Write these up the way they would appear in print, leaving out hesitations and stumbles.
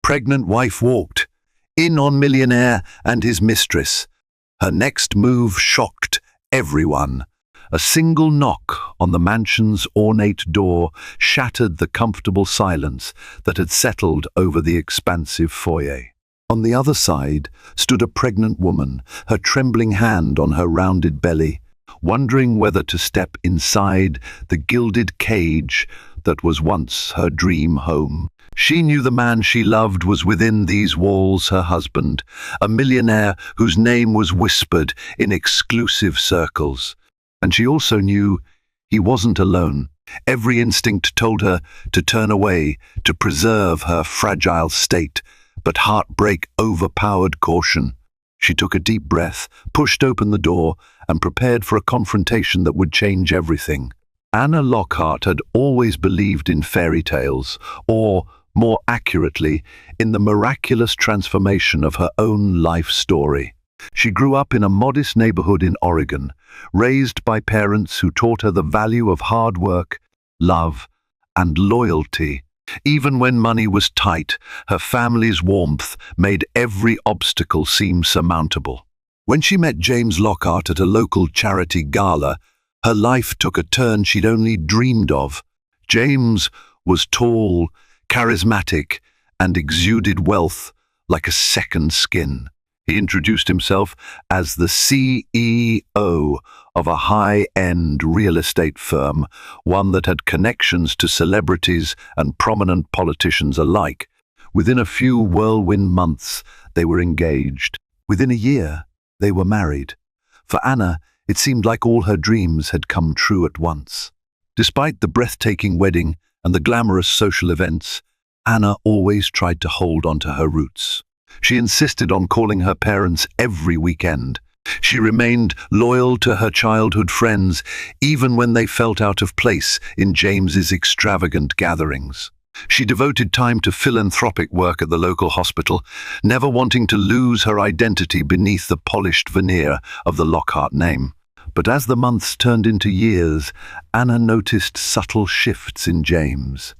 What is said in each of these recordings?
pregnant wife walked in on Millionaire and his mistress. Her next move shocked everyone. A single knock on the mansion's ornate door shattered the comfortable silence that had settled over the expansive foyer. On the other side stood a pregnant woman, her trembling hand on her rounded belly, wondering whether to step inside the gilded cage that was once her dream home. She knew the man she loved was within these walls, her husband, a millionaire whose name was whispered in exclusive circles. And she also knew he wasn't alone. Every instinct told her to turn away, to preserve her fragile state, but heartbreak overpowered caution. She took a deep breath, pushed open the door, and prepared for a confrontation that would change everything. Anna Lockhart had always believed in fairy tales, or, more accurately, in the miraculous transformation of her own life story. She grew up in a modest neighborhood in Oregon, raised by parents who taught her the value of hard work, love, and loyalty. Even when money was tight, her family's warmth made every obstacle seem surmountable. When she met James Lockhart at a local charity gala, her life took a turn she'd only dreamed of. James was tall, charismatic, and exuded wealth like a second skin. He introduced himself as the CEO of a high-end real estate firm, one that had connections to celebrities and prominent politicians alike. Within a few whirlwind months, they were engaged. Within a year, they were married. For Anna, it seemed like all her dreams had come true at once. Despite the breathtaking wedding and the glamorous social events, Anna always tried to hold on to her roots. She insisted on calling her parents every weekend. She remained loyal to her childhood friends, even when they felt out of place in James's extravagant gatherings. She devoted time to philanthropic work at the local hospital, never wanting to lose her identity beneath the polished veneer of the Lockhart name. But as the months turned into years, Anna noticed subtle shifts in James.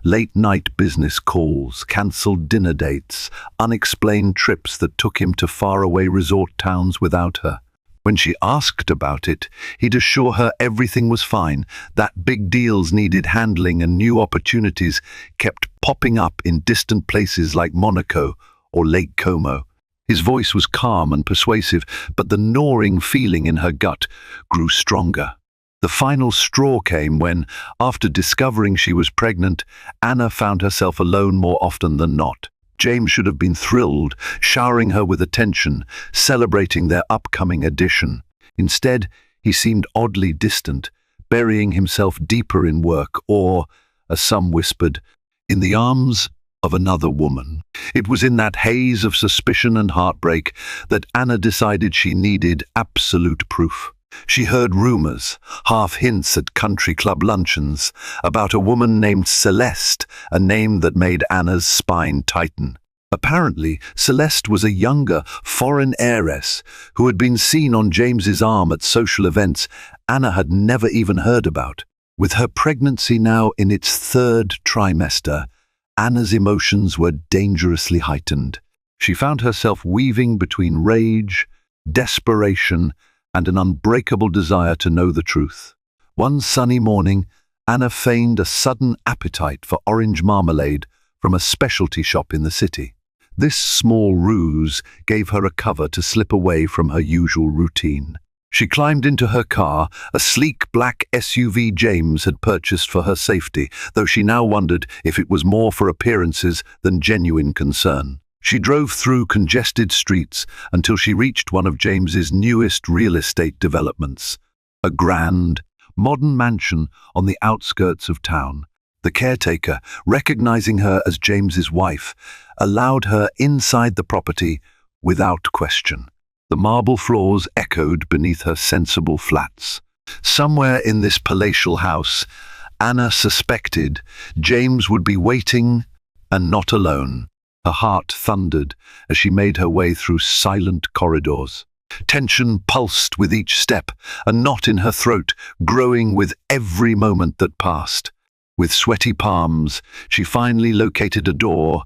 Late-night business calls, cancelled dinner dates, unexplained trips that took him to faraway resort towns without her. When she asked about it, he'd assure her everything was fine, that big deals needed handling and new opportunities kept popping up in distant places like Monaco or Lake Como. His voice was calm and persuasive, but the gnawing feeling in her gut grew stronger. The final straw came when, after discovering she was pregnant, Anna found herself alone more often than not. James should have been thrilled, showering her with attention, celebrating their upcoming addition. Instead, he seemed oddly distant, burying himself deeper in work or, as some whispered, in the arms of another woman. It was in that haze of suspicion and heartbreak that Anna decided she needed absolute proof. She heard rumors, half hints at country club luncheons, about a woman named Celeste, a name that made Anna's spine tighten. Apparently, Celeste was a younger, foreign heiress who had been seen on James's arm at social events Anna had never even heard about. With her pregnancy now in its third trimester, Anna's emotions were dangerously heightened. She found herself weaving between rage, desperation, and an unbreakable desire to know the truth. One sunny morning, Anna feigned a sudden appetite for orange marmalade from a specialty shop in the city. This small ruse gave her a cover to slip away from her usual routine. She climbed into her car, a sleek black SUV James had purchased for her safety, though she now wondered if it was more for appearances than genuine concern. She drove through congested streets until she reached one of James's newest real estate developments, a grand, modern mansion on the outskirts of town. The caretaker, recognizing her as James's wife, allowed her inside the property without question. The marble floors echoed beneath her sensible flats. Somewhere in this palatial house, Anna suspected James would be waiting, and not alone. Her heart thundered as she made her way through silent corridors. Tension pulsed with each step, a knot in her throat growing with every moment that passed. With sweaty palms, she finally located a door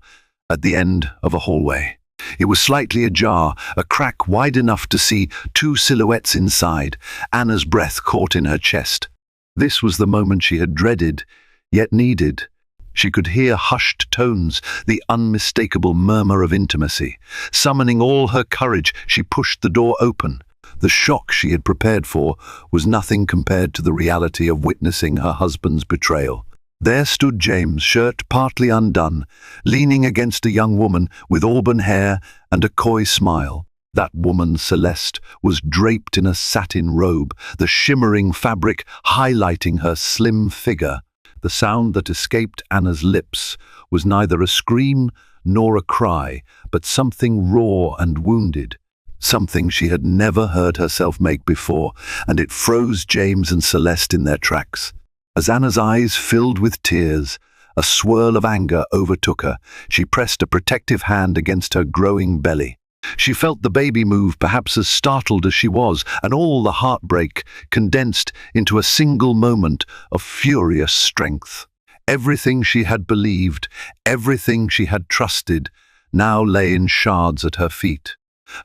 at the end of a hallway. It was slightly ajar, a crack wide enough to see two silhouettes inside. Anna's breath caught in her chest. This was the moment she had dreaded, yet needed. She could hear hushed tones, the unmistakable murmur of intimacy. Summoning all her courage, she pushed the door open. The shock she had prepared for was nothing compared to the reality of witnessing her husband's betrayal. There stood James, shirt partly undone, leaning against a young woman with auburn hair and a coy smile. That woman, Celeste, was draped in a satin robe, the shimmering fabric highlighting her slim figure. The sound that escaped Anna's lips was neither a scream nor a cry, but something raw and wounded. Something she had never heard herself make before, and it froze James and Celeste in their tracks. As Anna's eyes filled with tears, a swirl of anger overtook her. She pressed a protective hand against her growing belly. She felt the baby move, perhaps as startled as she was, and all the heartbreak condensed into a single moment of furious strength. Everything she had believed, everything she had trusted, now lay in shards at her feet.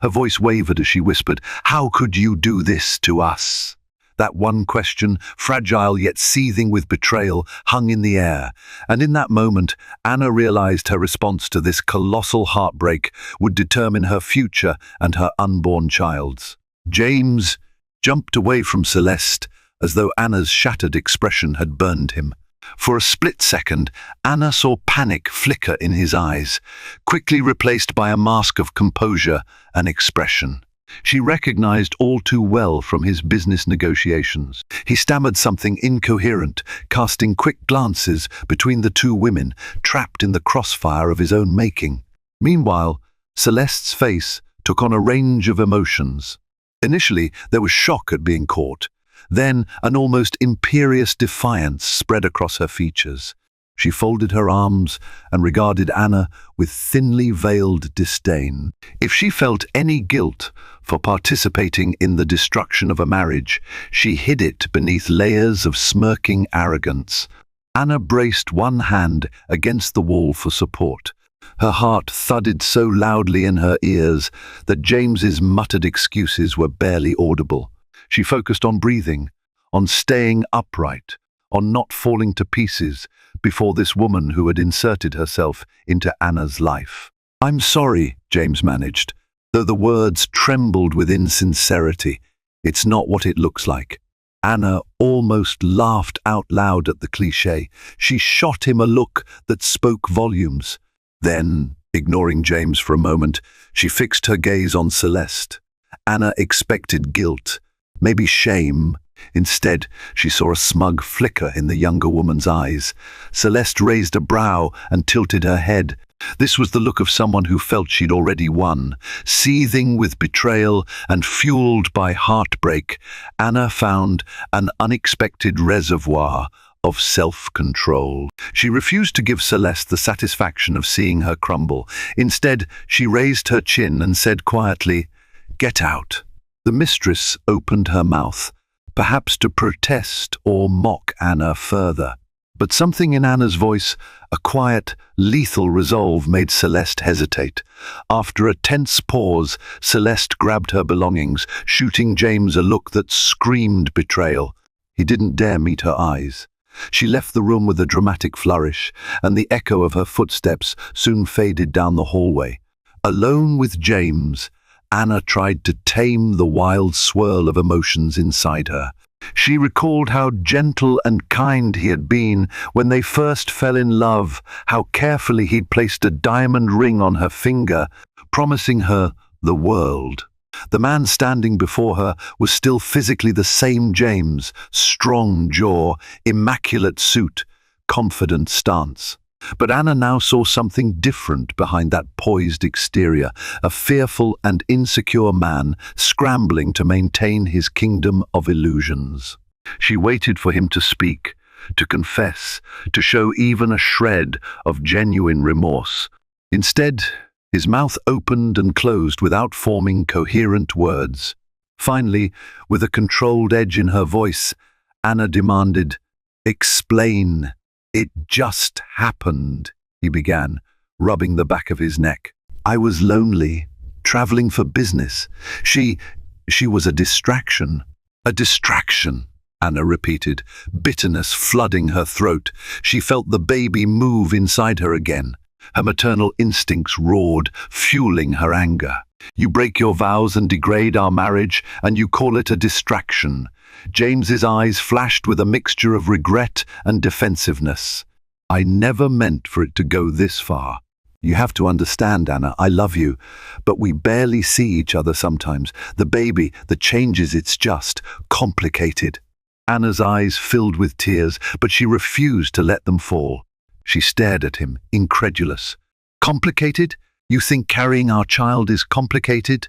Her voice wavered as she whispered, "How could you do this to us?" That one question, fragile yet seething with betrayal, hung in the air, and in that moment, Anna realized her response to this colossal heartbreak would determine her future and her unborn child's. James jumped away from Celeste as though Anna's shattered expression had burned him. For a split second, Anna saw panic flicker in his eyes, quickly replaced by a mask of composure and expression. She recognized all too well from his business negotiations. He stammered something incoherent, casting quick glances between the two women, trapped in the crossfire of his own making. Meanwhile, Celeste's face took on a range of emotions. Initially, there was shock at being caught. Then, an almost imperious defiance spread across her features. She folded her arms and regarded Anna with thinly veiled disdain. If she felt any guilt for participating in the destruction of a marriage, she hid it beneath layers of smirking arrogance. Anna braced one hand against the wall for support. Her heart thudded so loudly in her ears that James's muttered excuses were barely audible. She focused on breathing, on staying upright, on not falling to pieces before this woman who had inserted herself into Anna's life. "I'm sorry," James managed, though the words trembled with insincerity. "It's not what it looks like." Anna almost laughed out loud at the cliché. She shot him a look that spoke volumes. Then, ignoring James for a moment, she fixed her gaze on Celeste. Anna expected guilt, maybe shame. Instead, she saw a smug flicker in the younger woman's eyes. Celeste raised a brow and tilted her head. This was the look of someone who felt she'd already won. Seething with betrayal and fueled by heartbreak, Anna found an unexpected reservoir of self-control. She refused to give Celeste the satisfaction of seeing her crumble. Instead, she raised her chin and said quietly, "Get out." The mistress opened her mouth, perhaps to protest or mock Anna further. But something in Anna's voice, a quiet, lethal resolve, made Celeste hesitate. After a tense pause, Celeste grabbed her belongings, shooting James a look that screamed betrayal. He didn't dare meet her eyes. She left the room with a dramatic flourish, and the echo of her footsteps soon faded down the hallway. Alone with James, Anna tried to tame the wild swirl of emotions inside her. She recalled how gentle and kind he had been when they first fell in love, how carefully he'd placed a diamond ring on her finger, promising her the world. The man standing before her was still physically the same James, strong jaw, immaculate suit, confident stance. But Anna now saw something different behind that poised exterior, a fearful and insecure man scrambling to maintain his kingdom of illusions. She waited for him to speak, to confess, to show even a shred of genuine remorse. Instead, his mouth opened and closed without forming coherent words. Finally, with a controlled edge in her voice, Anna demanded, "Explain." "It just happened," he began, rubbing the back of his neck. I was lonely, traveling for business. She was a distraction. A distraction, Anna repeated, bitterness flooding her throat. She felt the baby move inside her again. Her maternal instincts roared, fueling her anger. You break your vows and degrade our marriage, and you call it a distraction. James's eyes flashed with a mixture of regret and defensiveness. I never meant for it to go this far. You have to understand, Anna, I love you, but we barely see each other sometimes. The baby, the changes, it's just complicated. Anna's eyes filled with tears, but she refused to let them fall. She stared at him, incredulous. Complicated? You think carrying our child is complicated?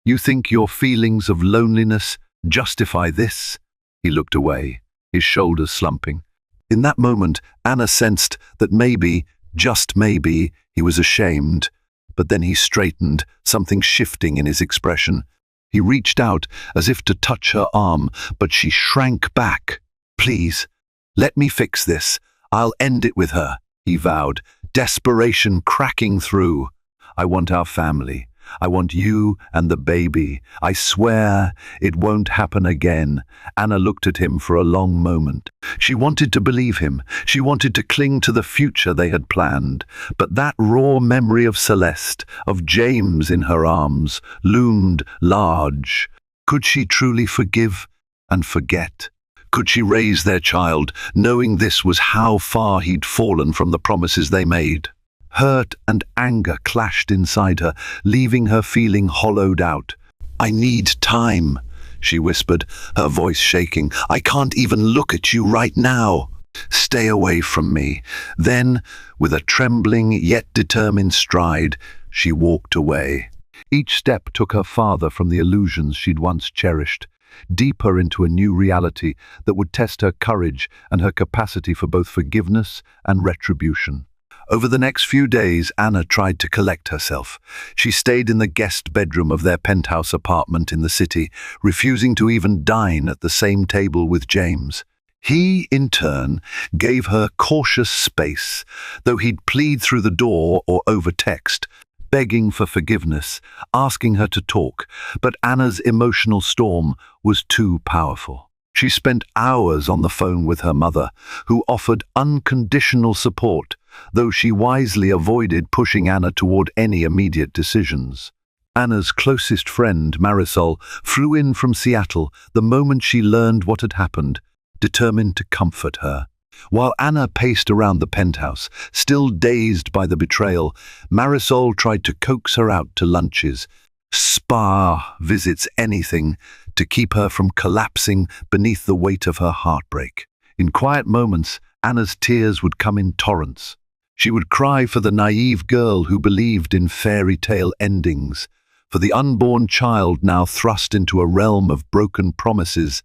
You think your feelings of loneliness justify this? He looked away, his shoulders slumping. In that moment, Anna sensed that maybe, just maybe, he was ashamed. But then he straightened, something shifting in his expression. He reached out as if to touch her arm, but she shrank back. Please, let me fix this. I'll end it with her, he vowed, desperation cracking through. I want our family. I want you and the baby. I swear it won't happen again. Anna looked at him for a long moment. She wanted to believe him. She wanted to cling to the future they had planned. But that raw memory of Celeste, of James in her arms, loomed large. Could she truly forgive and forget? Could she raise their child, knowing this was how far he'd fallen from the promises they made? Hurt and anger clashed inside her, leaving her feeling hollowed out. I need time, she whispered, her voice shaking. I can't even look at you right now. Stay away from me. Then, with a trembling yet determined stride, she walked away. Each step took her farther from the illusions she'd once cherished, deeper into a new reality that would test her courage and her capacity for both forgiveness and retribution. Over the next few days, Anna tried to collect herself. She stayed in the guest bedroom of their penthouse apartment in the city, refusing to even dine at the same table with James. He, in turn, gave her cautious space, though he'd plead through the door or over text, begging for forgiveness, asking her to talk, but Anna's emotional storm was too powerful. She spent hours on the phone with her mother, who offered unconditional support, though she wisely avoided pushing Anna toward any immediate decisions. Anna's closest friend, Marisol, flew in from Seattle the moment she learned what had happened, determined to comfort her. While Anna paced around the penthouse, still dazed by the betrayal, Marisol tried to coax her out to lunches, spa visits, anything to keep her from collapsing beneath the weight of her heartbreak. In quiet moments, Anna's tears would come in torrents. She would cry for the naive girl who believed in fairy tale endings, for the unborn child now thrust into a realm of broken promises,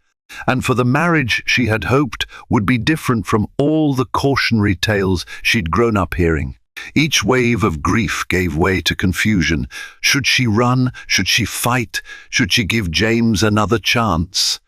and for the marriage she had hoped would be different from all the cautionary tales she'd grown up hearing. Each wave of grief gave way to confusion. Should she run? Should she fight? Should she give James another chance?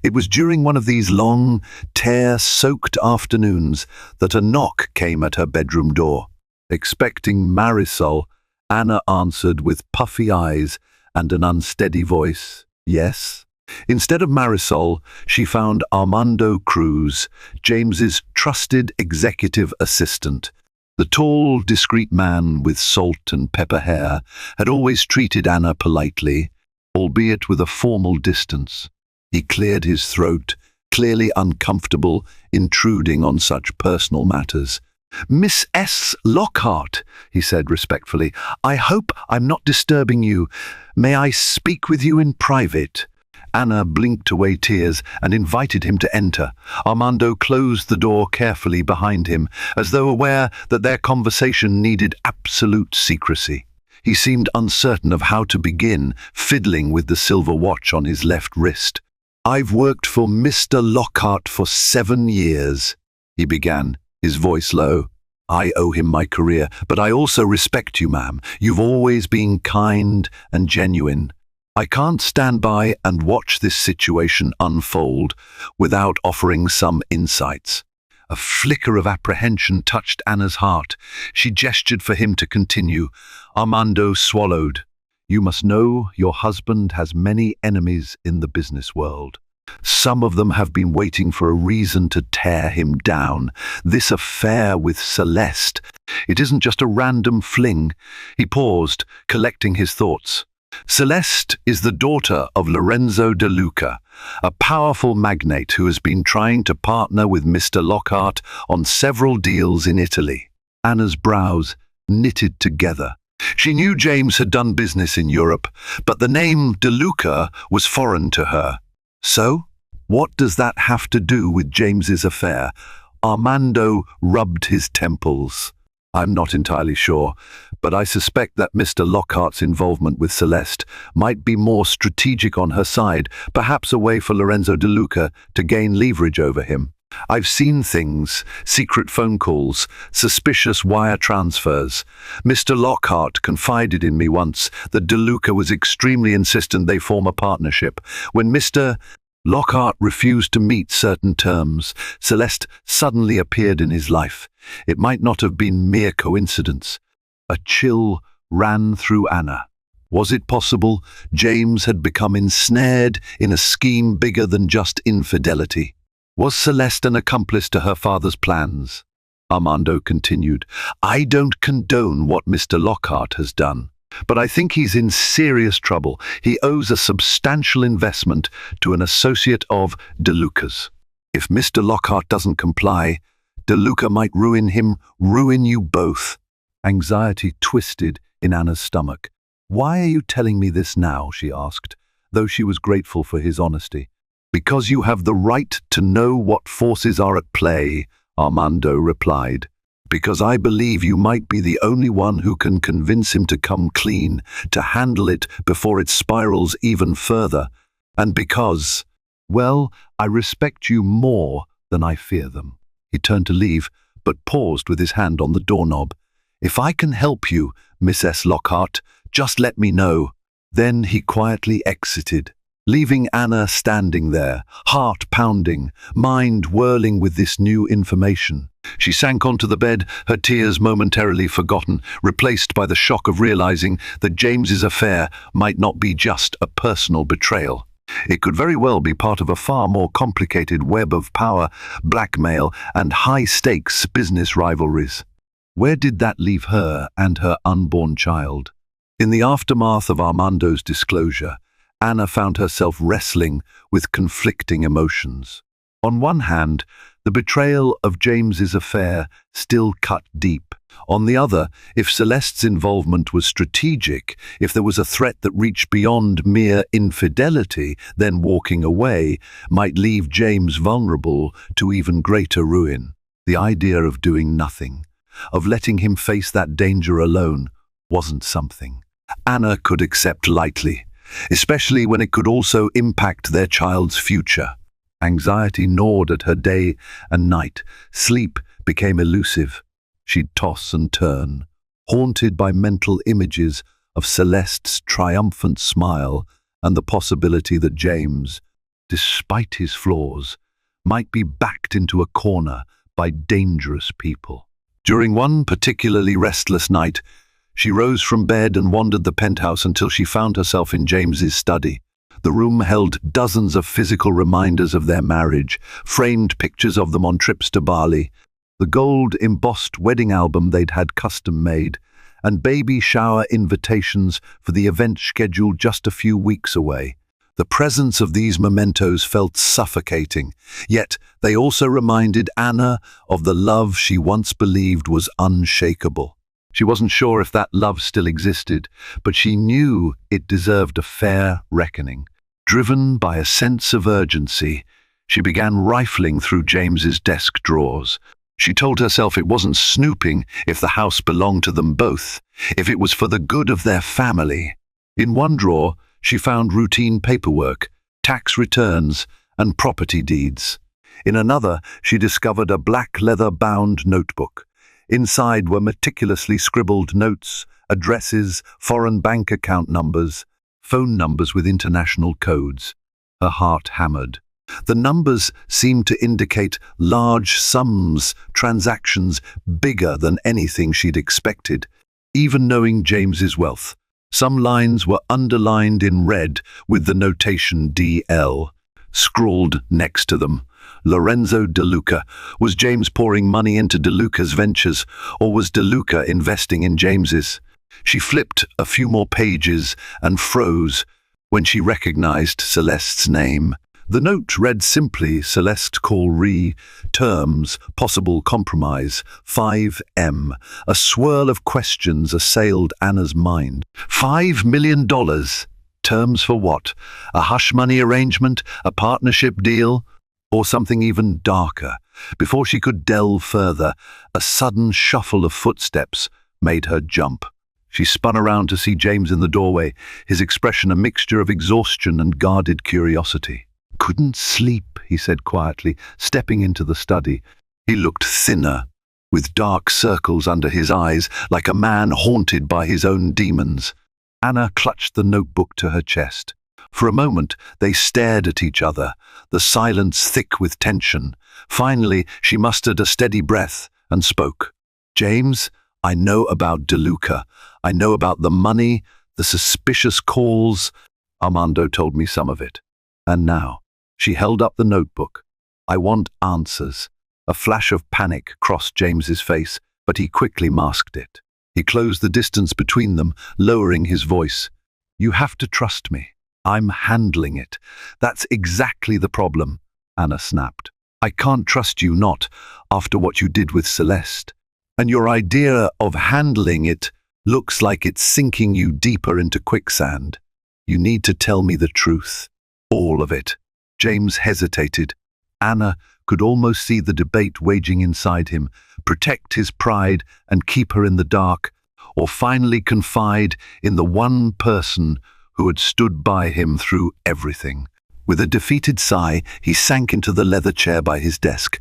It was during one of these long, tear-soaked afternoons that a knock came at her bedroom door. Expecting Marisol, Anna answered with puffy eyes and an unsteady voice. Yes? Instead of Marisol, she found Armando Cruz, James's trusted executive assistant. The tall, discreet man with salt and pepper hair had always treated Anna politely, albeit with a formal distance. He cleared his throat, clearly uncomfortable, intruding on such personal matters. "Miss S. Lockhart," he said respectfully, "I hope I'm not disturbing you. May I speak with you in private?" Anna blinked away tears and invited him to enter. Armando closed the door carefully behind him, as though aware that their conversation needed absolute secrecy. He seemed uncertain of how to begin, fiddling with the silver watch on his left wrist. "I've worked for Mr. Lockhart for 7 years," he began, his voice low. "I owe him my career, but I also respect you, ma'am. You've always been kind and genuine. I can't stand by and watch this situation unfold without offering some insights." A flicker of apprehension touched Anna's heart. She gestured for him to continue. Armando swallowed. You must know your husband has many enemies in the business world. Some of them have been waiting for a reason to tear him down. This affair with Celeste, it isn't just a random fling. He paused, collecting his thoughts. Celeste is the daughter of Lorenzo De Luca, a powerful magnate who has been trying to partner with Mr. Lockhart on several deals in Italy. Anna's brows knitted together. She knew James had done business in Europe, but the name De Luca was foreign to her. So, what does that have to do with James's affair? Armando rubbed his temples. I'm not entirely sure, but I suspect that Mr. Lockhart's involvement with Celeste might be more strategic on her side, perhaps a way for Lorenzo De Luca to gain leverage over him. I've seen things, secret phone calls, suspicious wire transfers. Mr. Lockhart confided in me once that De Luca was extremely insistent they form a partnership. When Mr. Lockhart refused to meet certain terms, Celeste suddenly appeared in his life. It might not have been mere coincidence. A chill ran through Anna. Was it possible James had become ensnared in a scheme bigger than just infidelity? Was Celeste an accomplice to her father's plans? Armando continued. I don't condone what Mr. Lockhart has done, but I think he's in serious trouble. He owes a substantial investment to an associate of De Luca's. If Mr. Lockhart doesn't comply, De Luca might ruin him, ruin you both. Anxiety twisted in Anna's stomach. Why are you telling me this now? She asked, though she was grateful for his honesty. Because you have the right to know what forces are at play, Armando replied. Because I believe you might be the only one who can convince him to come clean, to handle it before it spirals even further. And because, well, I respect you more than I fear them. He turned to leave, but paused with his hand on the doorknob. If I can help you, Mrs. Lockhart, just let me know. Then he quietly exited, leaving Anna standing there, heart pounding, mind whirling with this new information. She sank onto the bed, her tears momentarily forgotten, replaced by the shock of realizing that James's affair might not be just a personal betrayal. It could very well be part of a far more complicated web of power, blackmail, and high-stakes business rivalries. Where did that leave her and her unborn child? In the aftermath of Armando's disclosure, Anna found herself wrestling with conflicting emotions. On one hand, the betrayal of James's affair still cut deep. On the other, if Celeste's involvement was strategic, if there was a threat that reached beyond mere infidelity, then walking away might leave James vulnerable to even greater ruin. The idea of doing nothing, of letting him face that danger alone, wasn't something Anna could accept lightly, especially when it could also impact their child's future. Anxiety gnawed at her day and night. Sleep became elusive. She'd toss and turn, haunted by mental images of Celeste's triumphant smile and the possibility that James, despite his flaws, might be backed into a corner by dangerous people. During one particularly restless night, she rose from bed and wandered the penthouse until she found herself in James's study. The room held dozens of physical reminders of their marriage, framed pictures of them on trips to Bali, the gold-embossed wedding album they'd had custom-made, and baby shower invitations for the event scheduled just a few weeks away. The presence of these mementos felt suffocating, yet they also reminded Anna of the love she once believed was unshakable. She wasn't sure if that love still existed, but she knew it deserved a fair reckoning. Driven by a sense of urgency, she began rifling through James's desk drawers. She told herself it wasn't snooping if the house belonged to them both, if it was for the good of their family. In one drawer, she found routine paperwork, tax returns, and property deeds. In another, she discovered a black leather-bound notebook. Inside were meticulously scribbled notes, addresses, foreign bank account numbers, phone numbers with international codes. Her heart hammered. The numbers seemed to indicate large sums, transactions bigger than anything she'd expected, even knowing James's wealth. Some lines were underlined in red with the notation DL scrawled next to them. Lorenzo De Luca. Was James pouring money into De Luca's ventures, or was De Luca investing in James's? She flipped a few more pages and froze when she recognized Celeste's name. The note read simply, Celeste call terms, possible compromise, 5M. A swirl of questions assailed Anna's mind. $5 million? Terms for what? A hush money arrangement? A partnership deal? Or something even darker? Before she could delve further, a sudden shuffle of footsteps made her jump. She spun around to see James in the doorway, his expression a mixture of exhaustion and guarded curiosity. "Couldn't sleep," he said quietly, stepping into the study. He looked thinner, with dark circles under his eyes, like a man haunted by his own demons. Anna clutched the notebook to her chest. For a moment, they stared at each other, the silence thick with tension. Finally, she mustered a steady breath and spoke. "James, I know about De Luca. I know about the money, the suspicious calls. Armando told me some of it. And now," she held up the notebook. "I want answers." A flash of panic crossed James's face, but he quickly masked it. He closed the distance between them, lowering his voice. "You have to trust me. I'm handling it." "That's exactly the problem," Anna snapped. "I can't trust you not, after what you did with Celeste. And your idea of handling it looks like it's sinking you deeper into quicksand. You need to tell me the truth. All of it." James hesitated. Anna could almost see the debate waging inside him, protect his pride and keep her in the dark, or finally confide in the one person who had stood by him through everything. With a defeated sigh, he sank into the leather chair by his desk.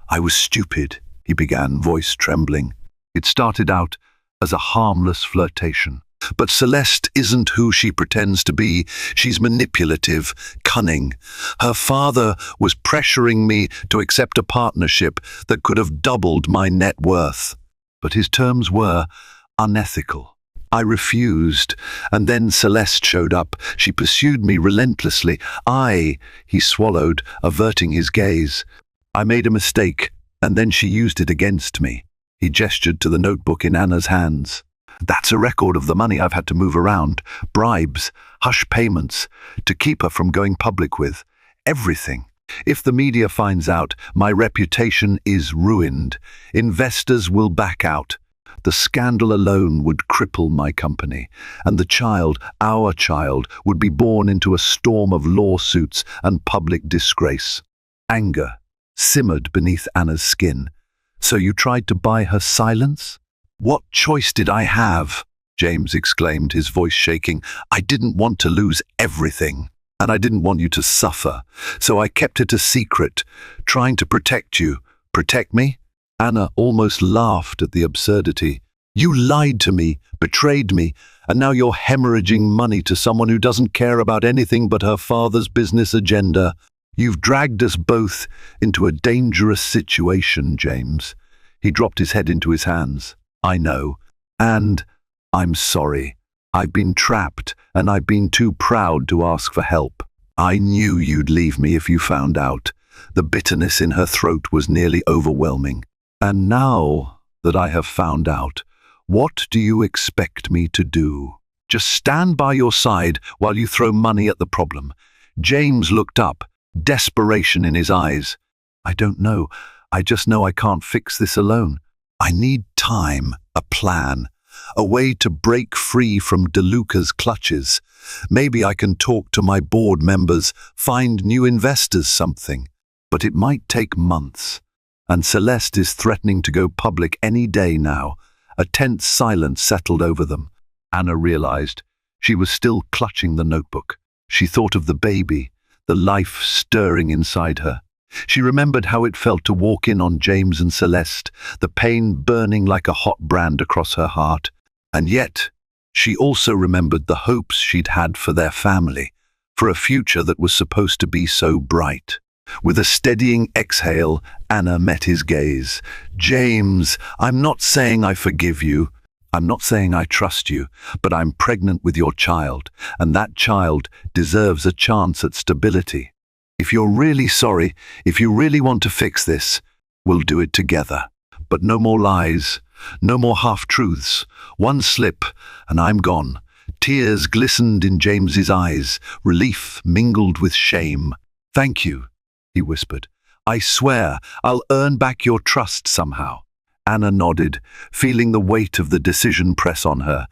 "I was stupid," he began, voice trembling. "It started out as a harmless flirtation. But Celeste isn't who she pretends to be. She's manipulative, cunning. Her father was pressuring me to accept a partnership that could have doubled my net worth. But his terms were unethical. I refused, and then Celeste showed up. She pursued me relentlessly. He swallowed, averting his gaze. "I made a mistake, and then she used it against me." He gestured to the notebook in Anna's hands. "That's a record of the money I've had to move around, bribes, hush payments, to keep her from going public with. Everything. If the media finds out, my reputation is ruined. Investors will back out. The scandal alone would cripple my company, and the child, our child, would be born into a storm of lawsuits and public disgrace." Anger simmered beneath Anna's skin. "So you tried to buy her silence?" "What choice did I have?" James exclaimed, his voice shaking. "I didn't want to lose everything, and I didn't want you to suffer. So I kept it a secret, trying to protect you." "Protect me?" Anna almost laughed at the absurdity. "You lied to me, betrayed me, and now you're hemorrhaging money to someone who doesn't care about anything but her father's business agenda. You've dragged us both into a dangerous situation, James." He dropped his head into his hands. "I know, and I'm sorry. I've been trapped, and I've been too proud to ask for help. I knew you'd leave me if you found out." The bitterness in her throat was nearly overwhelming. "And now that I have found out, what do you expect me to do? Just stand by your side while you throw money at the problem?" James looked up, desperation in his eyes. "I don't know. I just know I can't fix this alone. I need time, a plan, a way to break free from De Luca's clutches. Maybe I can talk to my board members, find new investors, something. But it might take months. And Celeste is threatening to go public any day now." A tense silence settled over them. Anna realized she was still clutching the notebook. She thought of the baby, the life stirring inside her. She remembered how it felt to walk in on James and Celeste, the pain burning like a hot brand across her heart. And yet, she also remembered the hopes she'd had for their family, for a future that was supposed to be so bright. With a steadying exhale, Anna met his gaze. "James, I'm not saying I forgive you. I'm not saying I trust you, but I'm pregnant with your child, and that child deserves a chance at stability. If you're really sorry, if you really want to fix this, we'll do it together. But no more lies, no more half-truths. One slip, and I'm gone." Tears glistened in James's eyes, relief mingled with shame. "Thank you," he whispered. "I swear I'll earn back your trust somehow." Anna nodded, feeling the weight of the decision press on her.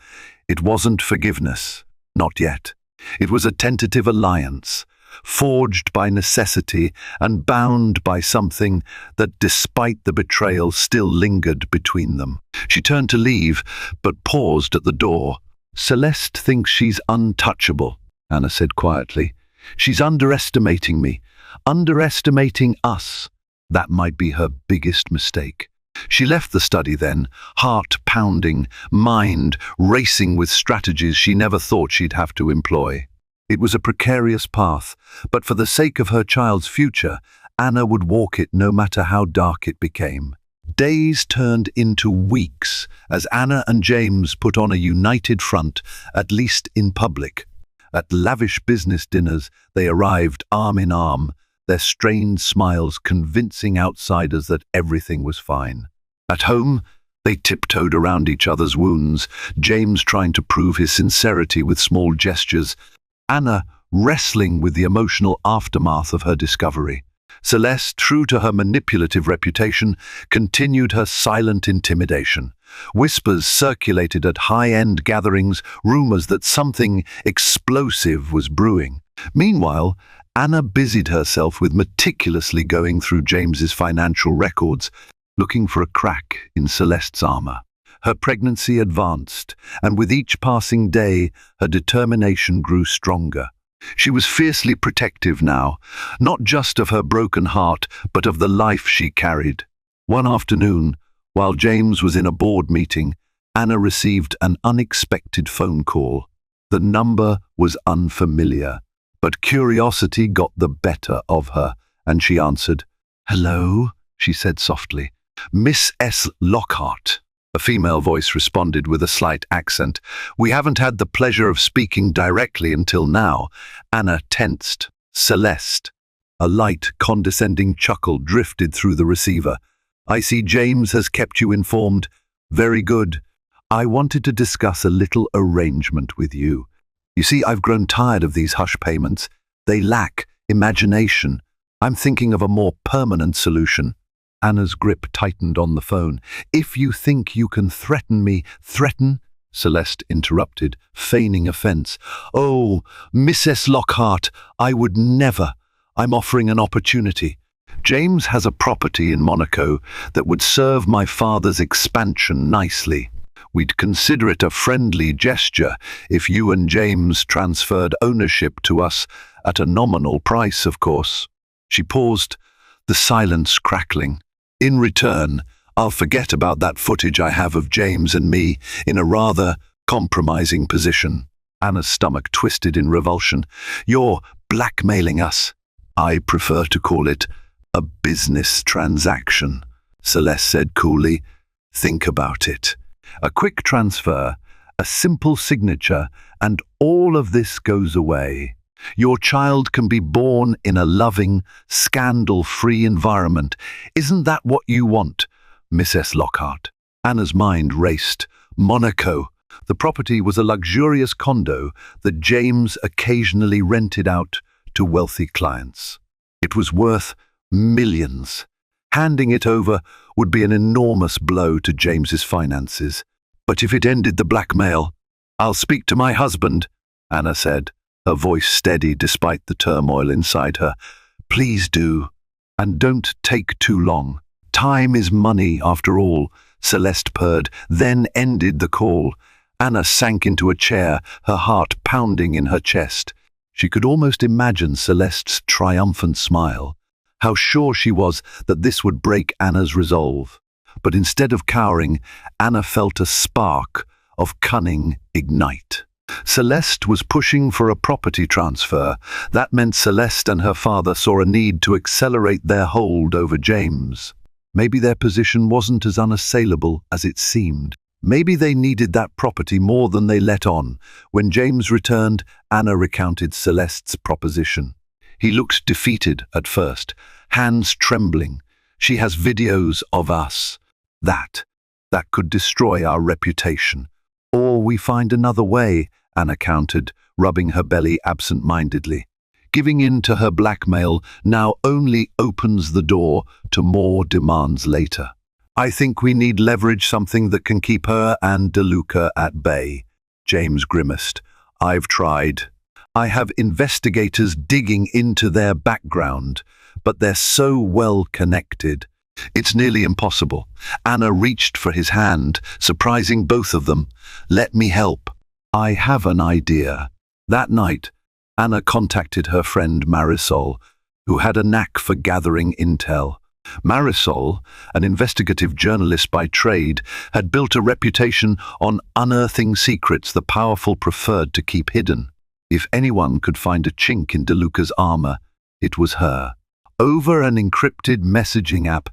It wasn't forgiveness, not yet. It was a tentative alliance, forged by necessity and bound by something that, despite the betrayal, still lingered between them. She turned to leave, but paused at the door. "Celeste thinks she's untouchable," Anna said quietly. "She's underestimating me, underestimating us." That might be her biggest mistake. She left the study then, heart pounding, mind racing with strategies she never thought she'd have to employ. It was a precarious path, but for the sake of her child's future, Anna would walk it no matter how dark it became. Days turned into weeks as Anna and James put on a united front, at least in public. At lavish business dinners, they arrived arm in arm, their strained smiles convincing outsiders that everything was fine. At home, they tiptoed around each other's wounds, James trying to prove his sincerity with small gestures, Anna wrestling with the emotional aftermath of her discovery. Celeste, true to her manipulative reputation, continued her silent intimidation. Whispers circulated at high-end gatherings, rumors that something explosive was brewing. Meanwhile, Anna busied herself with meticulously going through James's financial records, looking for a crack in Celeste's armor. Her pregnancy advanced, and with each passing day, her determination grew stronger. She was fiercely protective now, not just of her broken heart, but of the life she carried. One afternoon, while James was in a board meeting, Anna received an unexpected phone call. The number was unfamiliar, but curiosity got the better of her, and she answered. "Hello," she said softly. "Miss S. Lockhart." A female voice responded with a slight accent. "We haven't had the pleasure of speaking directly until now." Anna tensed. "Celeste." A light, condescending chuckle drifted through the receiver. "I see James has kept you informed. Very good. I wanted to discuss a little arrangement with you. You see, I've grown tired of these hush payments. They lack imagination. I'm thinking of a more permanent solution." Anna's grip tightened on the phone. "If you think you can threaten me—" "Threaten?" Celeste interrupted, feigning offense. "Oh, Mrs. Lockhart, I would never. I'm offering an opportunity. James has a property in Monaco that would serve my father's expansion nicely. We'd consider it a friendly gesture if you and James transferred ownership to us at a nominal price, of course." She paused, the silence crackling. "In return, I'll forget about that footage I have of James and me in a rather compromising position." Anna's stomach twisted in revulsion. "You're blackmailing us." "I prefer to call it a business transaction," Celeste said coolly. "Think about it. A quick transfer, a simple signature, and all of this goes away. Your child can be born in a loving, scandal-free environment. Isn't that what you want, Mrs. Lockhart?" Anna's mind raced. Monaco. The property was a luxurious condo that James occasionally rented out to wealthy clients. It was worth millions. Handing it over would be an enormous blow to James's finances. But if it ended the blackmail— "I'll speak to my husband," Anna said, her voice steady despite the turmoil inside her. "Please do. And don't take too long. Time is money, after all," Celeste purred, then ended the call. Anna sank into a chair, her heart pounding in her chest. She could almost imagine Celeste's triumphant smile. How sure she was that this would break Anna's resolve. But instead of cowering, Anna felt a spark of cunning ignite. Celeste was pushing for a property transfer. That meant Celeste and her father saw a need to accelerate their hold over James. Maybe their position wasn't as unassailable as it seemed. Maybe they needed that property more than they let on. When James returned, Anna recounted Celeste's proposition. He looked defeated at first, hands trembling. "She has videos of us. That could destroy our reputation. Or we find another way," Anna countered, rubbing her belly absent-mindedly. Giving in to her blackmail now only opens the door to more demands later. "I think we need leverage, something that can keep her and DeLuca at bay," James grimaced. "I've tried. I have investigators digging into their background, but they're so well connected. It's nearly impossible." Anna reached for his hand, surprising both of them. "Let me help. I have an idea." That night, Anna contacted her friend Marisol, who had a knack for gathering intel. Marisol, an investigative journalist by trade, had built a reputation on unearthing secrets the powerful preferred to keep hidden. If anyone could find a chink in DeLuca's armor, it was her. Over an encrypted messaging app,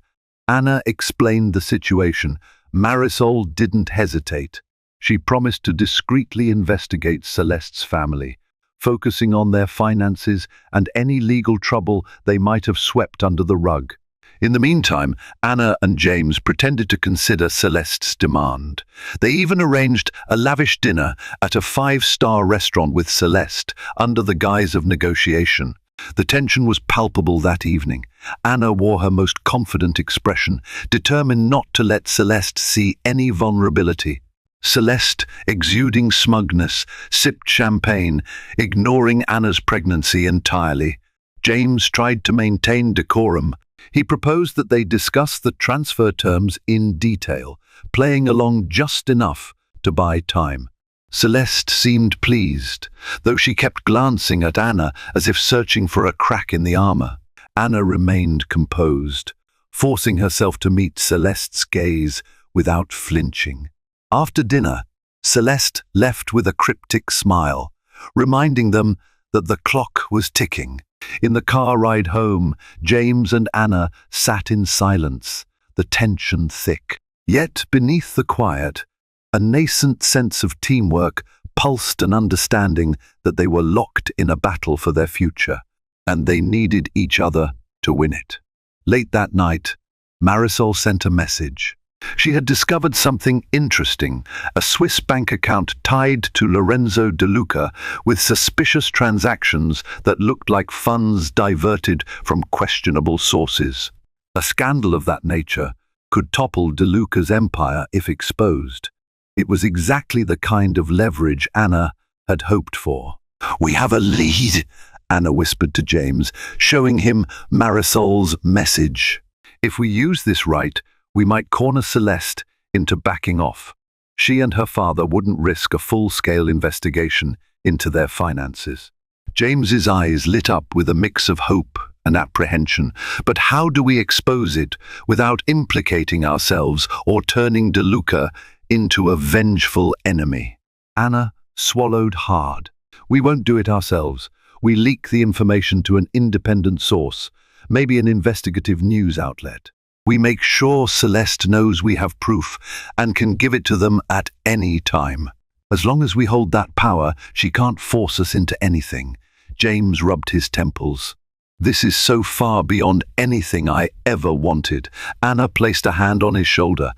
Anna explained the situation. Marisol didn't hesitate. She promised to discreetly investigate Celeste's family, focusing on their finances and any legal trouble they might have swept under the rug. In the meantime, Anna and James pretended to consider Celeste's demand. They even arranged a lavish dinner at a 5-star restaurant with Celeste under the guise of negotiation. The tension was palpable that evening. Anna wore her most confident expression, determined not to let Celeste see any vulnerability. Celeste, exuding smugness, sipped champagne, ignoring Anna's pregnancy entirely. James tried to maintain decorum. He proposed that they discuss the transfer terms in detail, playing along just enough to buy time. Celeste seemed pleased, though she kept glancing at Anna as if searching for a crack in the armor. Anna remained composed, forcing herself to meet Celeste's gaze without flinching. After dinner, Celeste left with a cryptic smile, reminding them that the clock was ticking. In the car ride home, James and Anna sat in silence, the tension thick. Yet beneath the quiet, a nascent sense of teamwork pulsed, an understanding that they were locked in a battle for their future, and they needed each other to win it. Late that night, Marisol sent a message. She had discovered something interesting, a Swiss bank account tied to Lorenzo DeLuca with suspicious transactions that looked like funds diverted from questionable sources. A scandal of that nature could topple DeLuca's empire if exposed. It was exactly the kind of leverage Anna had hoped for. "We have a lead," Anna whispered to James, showing him Marisol's message. "If we use this right, we might corner Celeste into backing off. She and her father wouldn't risk a full-scale investigation into their finances." James's eyes lit up with a mix of hope and apprehension. But how do we expose it without implicating ourselves or turning DeLuca into a vengeful enemy? Anna swallowed hard. "We won't do it ourselves. We leak the information to an independent source, maybe an investigative news outlet. We make sure Celeste knows we have proof and can give it to them at any time. As long as we hold that power, she can't force us into anything." James rubbed his temples. "This is so far beyond anything I ever wanted." Anna placed a hand on his shoulder.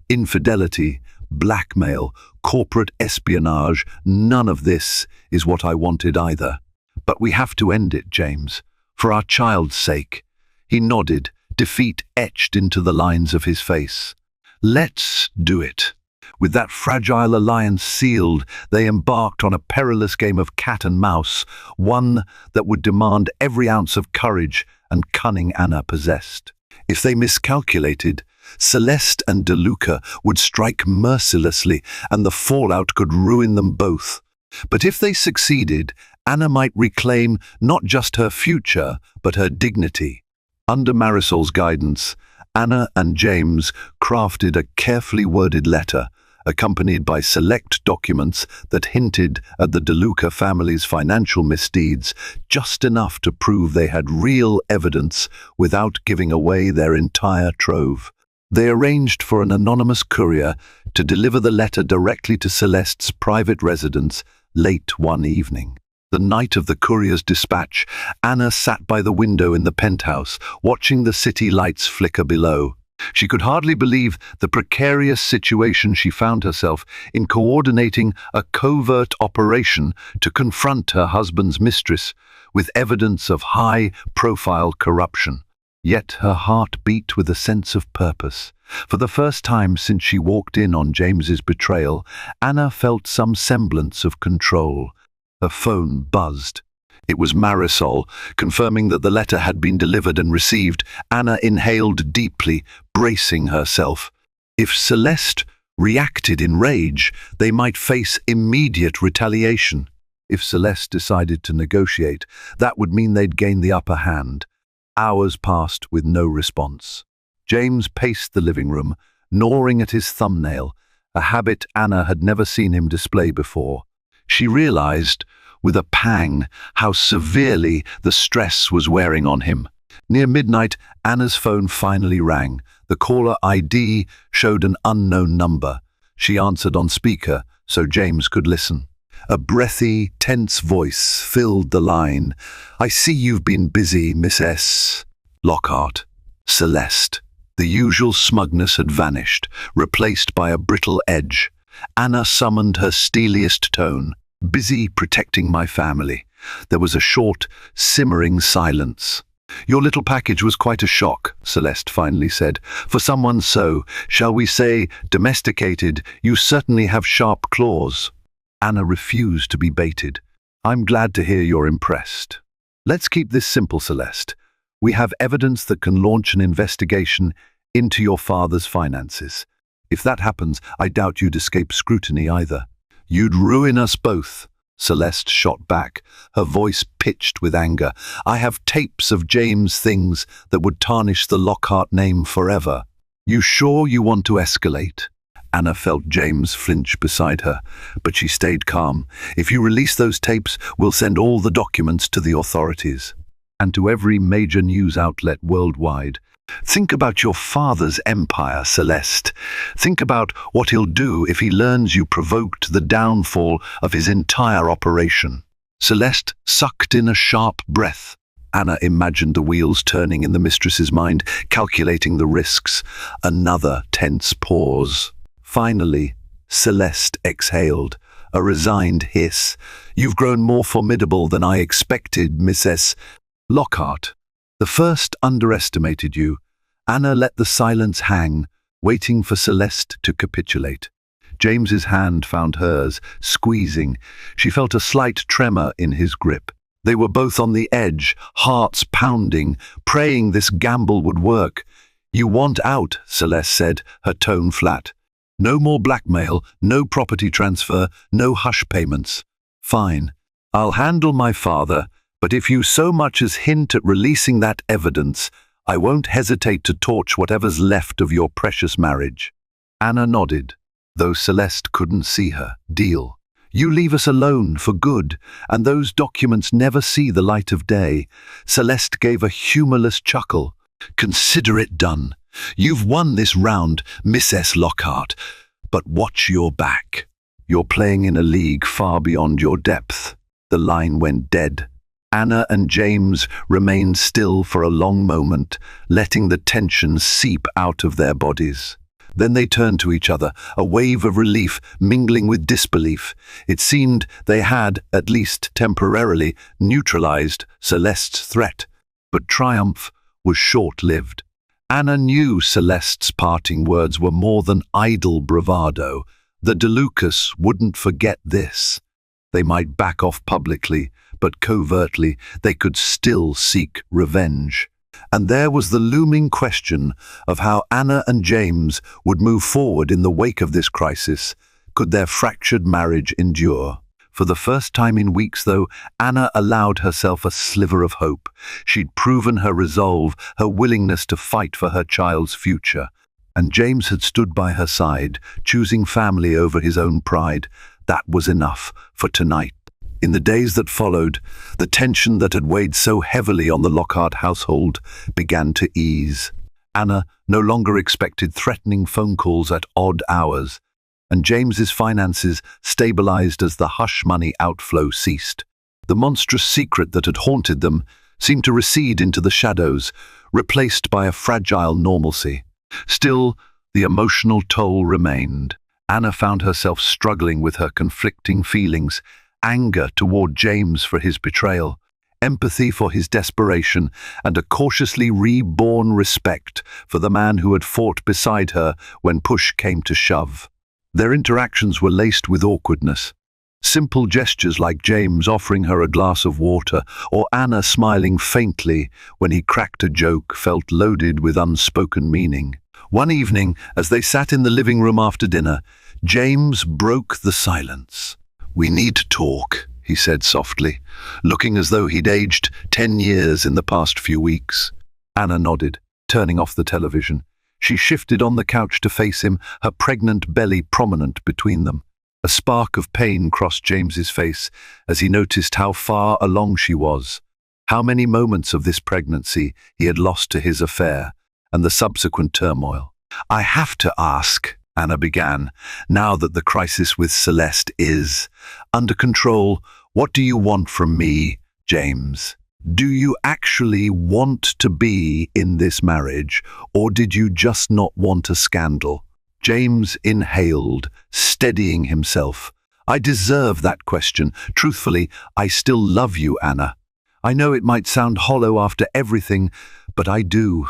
"Infidelity, blackmail, corporate espionage, none of this is what I wanted either. But we have to end it, James, for our child's sake." He nodded, defeat etched into the lines of his face. "Let's do it." With that fragile alliance sealed, they embarked on a perilous game of cat and mouse, one that would demand every ounce of courage and cunning Anna possessed. If they miscalculated, Celeste and DeLuca would strike mercilessly, and the fallout could ruin them both. But if they succeeded, Anna might reclaim not just her future, but her dignity. Under Marisol's guidance, Anna and James crafted a carefully worded letter, accompanied by select documents that hinted at the DeLuca family's financial misdeeds, just enough to prove they had real evidence without giving away their entire trove. They arranged for an anonymous courier to deliver the letter directly to Celeste's private residence late one evening. The night of the courier's dispatch, Anna sat by the window in the penthouse, watching the city lights flicker below. She could hardly believe the precarious situation she found herself in, coordinating a covert operation to confront her husband's mistress with evidence of high-profile corruption. Yet her heart beat with a sense of purpose. For the first time since she walked in on James's betrayal, Anna felt some semblance of control. Her phone buzzed. It was Marisol, confirming that the letter had been delivered and received. Anna inhaled deeply, bracing herself. If Celeste reacted in rage, they might face immediate retaliation. If Celeste decided to negotiate, that would mean they'd gain the upper hand. Hours passed with no response. James paced the living room, gnawing at his thumbnail, a habit Anna had never seen him display before. She realized, with a pang, how severely the stress was wearing on him. Near midnight, Anna's phone finally rang. The caller ID showed an unknown number. She answered on speaker so James could listen. A breathy, tense voice filled the line. "I see you've been busy, Miss S." Lockhart. Celeste. The usual smugness had vanished, replaced by a brittle edge. Anna summoned her steeliest tone. "Busy protecting my family." There was a short, simmering silence. "Your little package was quite a shock," Celeste finally said. "For someone so, shall we say, domesticated, you certainly have sharp claws." Anna refused to be baited. "I'm glad to hear you're impressed. Let's keep this simple, Celeste. We have evidence that can launch an investigation into your father's finances. If that happens, I doubt you'd escape scrutiny either." "You'd ruin us both," Celeste shot back, her voice pitched with anger. "I have tapes of James' things that would tarnish the Lockhart name forever." "You sure you want to escalate?" Anna felt James flinch beside her, but she stayed calm. "If you release those tapes, we'll send all the documents to the authorities, and to every major news outlet worldwide. Think about your father's empire, Celeste. Think about what he'll do if he learns you provoked the downfall of his entire operation." Celeste sucked in a sharp breath. Anna imagined the wheels turning in the mistress's mind, calculating the risks. Another tense pause. Finally, Celeste exhaled, a resigned hiss. "You've grown more formidable than I expected, Mrs. Lockhart. The first underestimated you." Anna let the silence hang, waiting for Celeste to capitulate. James's hand found hers, squeezing. She felt a slight tremor in his grip. They were both on the edge, hearts pounding, praying this gamble would work. "You want out," Celeste said, her tone flat. "No more blackmail, no property transfer, no hush payments." "Fine. I'll handle my father, but if you so much as hint at releasing that evidence, I won't hesitate to torch whatever's left of your precious marriage." Anna nodded, though Celeste couldn't see her. "Deal. You leave us alone for good, and those documents never see the light of day." Celeste gave a humorless chuckle. "Consider it done. You've won this round, Mrs. Lockhart, but watch your back. You're playing in a league far beyond your depth." The line went dead. Anna and James remained still for a long moment, letting the tension seep out of their bodies. Then they turned to each other, a wave of relief mingling with disbelief. It seemed they had, at least temporarily, neutralized Celeste's threat. But triumph was short-lived. Anna knew Celeste's parting words were more than idle bravado. The DeLucas wouldn't forget this. They might back off publicly, but covertly they could still seek revenge. And there was the looming question of how Anna and James would move forward in the wake of this crisis. Could their fractured marriage endure? For the first time in weeks, though, Anna allowed herself a sliver of hope. She'd proven her resolve, her willingness to fight for her child's future. and James had stood by her side, choosing family over his own pride. That was enough for tonight. In the days that followed, the tension that had weighed so heavily on the Lockhart household began to ease. Anna no longer expected threatening phone calls at odd hours, and James's finances stabilized as the hush money outflow ceased. The monstrous secret that had haunted them seemed to recede into the shadows, replaced by a fragile normalcy. Still, the emotional toll remained. Anna found herself struggling with her conflicting feelings: anger toward James for his betrayal, empathy for his desperation, and a cautiously reborn respect for the man who had fought beside her when push came to shove. Their interactions were laced with awkwardness. Simple gestures like James offering her a glass of water or Anna smiling faintly when he cracked a joke felt loaded with unspoken meaning. One evening, as they sat in the living room after dinner, James broke the silence. "We need to talk," he said softly, looking as though he'd aged 10 years in the past few weeks. Anna nodded, turning off the television. She shifted on the couch to face him, her pregnant belly prominent between them. A spark of pain crossed James's face as he noticed how far along she was, how many moments of this pregnancy he had lost to his affair, and the subsequent turmoil. "I have to ask," Anna began, "now that the crisis with Celeste is under control, what do you want from me, James? Do you actually want to be in this marriage, or did you just not want a scandal?" James inhaled, steadying himself. "I deserve that question. Truthfully, I still love you, Anna. I know it might sound hollow after everything, but I do.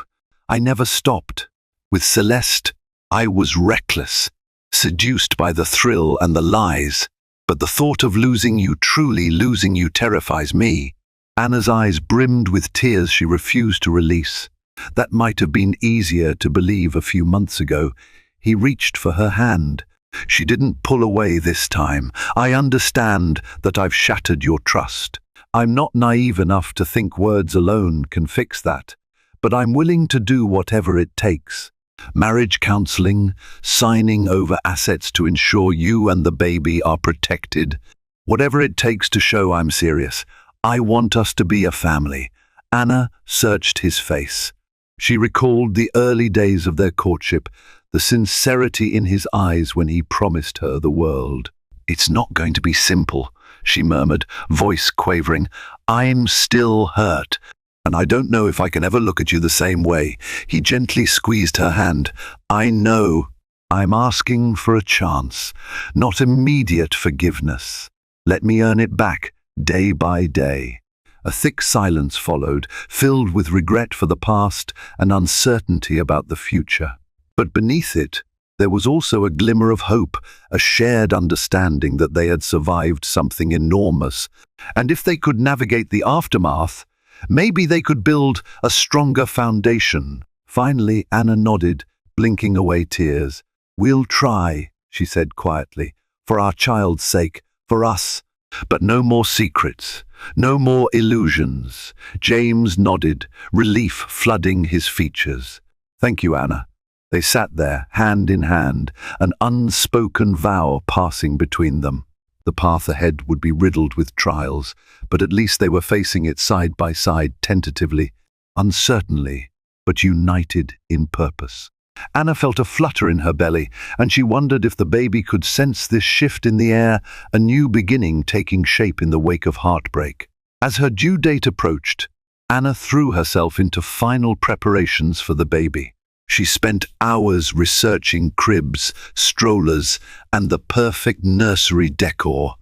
I never stopped. With Celeste, I was reckless, seduced by the thrill and the lies. But the thought of losing you, truly losing you, terrifies me." Anna's eyes brimmed with tears she refused to release. That might have been easier to believe a few months ago. He reached for her hand. She didn't pull away this time. "I understand that I've shattered your trust. I'm not naive enough to think words alone can fix that. But I'm willing to do whatever it takes. Marriage counseling, signing over assets to ensure you and the baby are protected. Whatever it takes to show I'm serious. I want us to be a family." Anna searched his face. She recalled the early days of their courtship, the sincerity in his eyes when he promised her the world. "It's not going to be simple," she murmured, voice quavering. "I'm still hurt, and I don't know if I can ever look at you the same way." He gently squeezed her hand. "I know. I'm asking for a chance, not immediate forgiveness. Let me earn it back, day by day." A thick silence followed, filled with regret for the past and uncertainty about the future. But beneath it, there was also a glimmer of hope, a shared understanding that they had survived something enormous. And if they could navigate the aftermath, maybe they could build a stronger foundation. Finally, Anna nodded, blinking away tears. "We'll try," she said quietly, "for our child's sake, for us. But no more secrets, no more illusions." James nodded, relief flooding his features. "Thank you, Anna." They sat there, hand in hand, an unspoken vow passing between them. The path ahead would be riddled with trials, but at least they were facing it side by side, tentatively, uncertainly, but united in purpose. Anna felt a flutter in her belly, and she wondered if the baby could sense this shift in the air, a new beginning taking shape in the wake of heartbreak. As her due date approached, Anna threw herself into final preparations for the baby. She spent hours researching cribs, strollers, and the perfect nursery decor.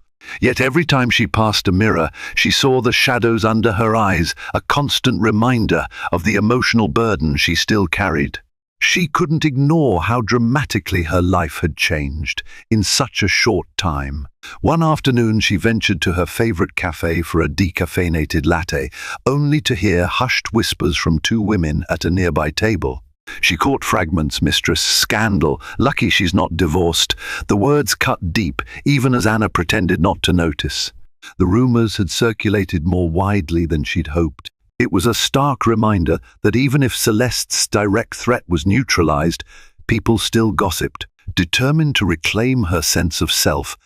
Yet every time she passed a mirror, she saw the shadows under her eyes, a constant reminder of the emotional burden she still carried. She couldn't ignore how dramatically her life had changed in such a short time. One afternoon she ventured to her favorite cafe for a decaffeinated latte, only to hear hushed whispers from two women at a nearby table. She caught fragments: "Mistress," "scandal," "lucky she's not divorced." The words cut deep, even as Anna pretended not to notice. The rumors had circulated more widely than she'd hoped. It was a stark reminder that even if Celeste's direct threat was neutralized, People still gossiped. Determined to reclaim her sense of self,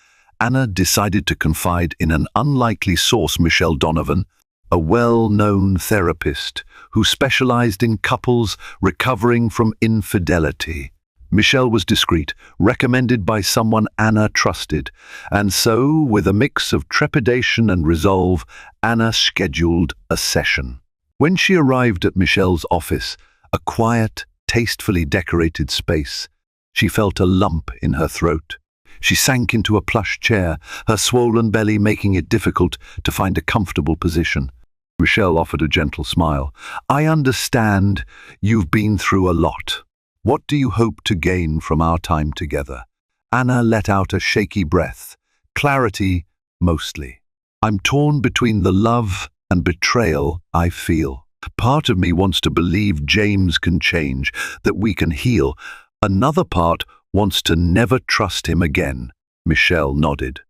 Anna decided to confide in an unlikely source, Michelle Donovan, a well-known therapist who specialized in couples recovering from infidelity. Michelle was discreet, recommended by someone Anna trusted, and so, with a mix of trepidation and resolve, Anna scheduled a session. When she arrived at Michelle's office, a quiet, tastefully decorated space, she felt a lump in her throat. She sank into a plush chair, her swollen belly making it difficult to find a comfortable position. Michelle offered a gentle smile. "I understand you've been through a lot. What do you hope to gain from our time together?" Anna let out a shaky breath. "Clarity, mostly. I'm torn between the love and betrayal I feel. Part of me wants to believe James can change, that we can heal. Another part wants to never trust him again." Michelle nodded.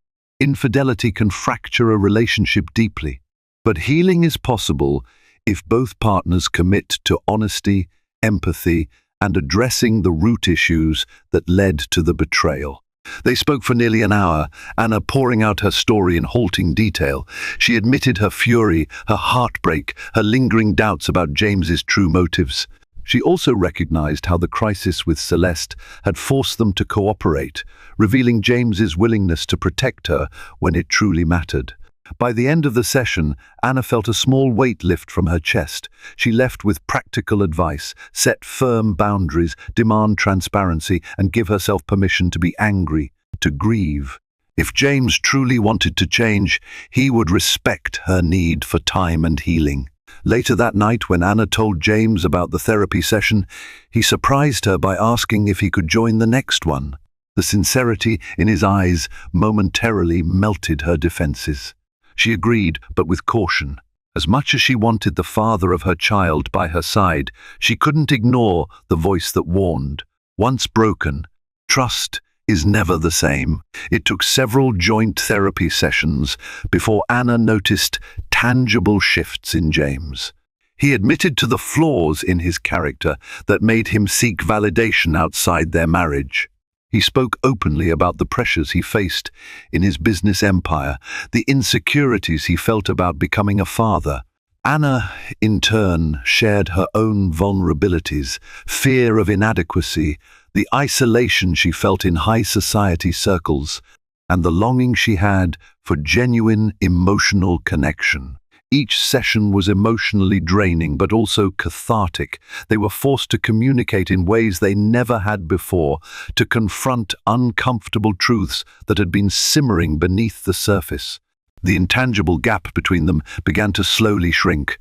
Infidelity can fracture a relationship deeply, but healing is possible if both partners commit to honesty, empathy, and addressing the root issues that led to the betrayal. They spoke for nearly an hour, Anna pouring out her story in halting detail. She admitted her fury, her heartbreak, her lingering doubts about James's true motives. She also recognized how the crisis with Celeste had forced them to cooperate, revealing James's willingness to protect her when it truly mattered. By the end of the session, Anna felt a small weight lift from her chest. She left with practical advice: set firm boundaries, demand transparency, and give herself permission to be angry, to grieve. If James truly wanted to change, he would respect her need for time and healing. Later that night, when Anna told James about the therapy session, he surprised her by asking if he could join the next one. The sincerity in his eyes momentarily melted her defenses. She agreed, but with caution. As much as she wanted the father of her child by her side, she couldn't ignore the voice that warned. Once broken, trust is never the same. It took several joint therapy sessions before Anna noticed tangible shifts in James. He admitted to the flaws in his character that made him seek validation outside their marriage. He spoke openly about the pressures he faced in his business empire, the insecurities he felt about becoming a father. Anna, in turn, shared her own vulnerabilities, fear of inadequacy, the isolation she felt in high society circles, and the longing she had for genuine emotional connection. Each session was emotionally draining but also cathartic. They were forced to communicate in ways they never had before, to confront uncomfortable truths that had been simmering beneath the surface. The intangible gap between them began to slowly shrink.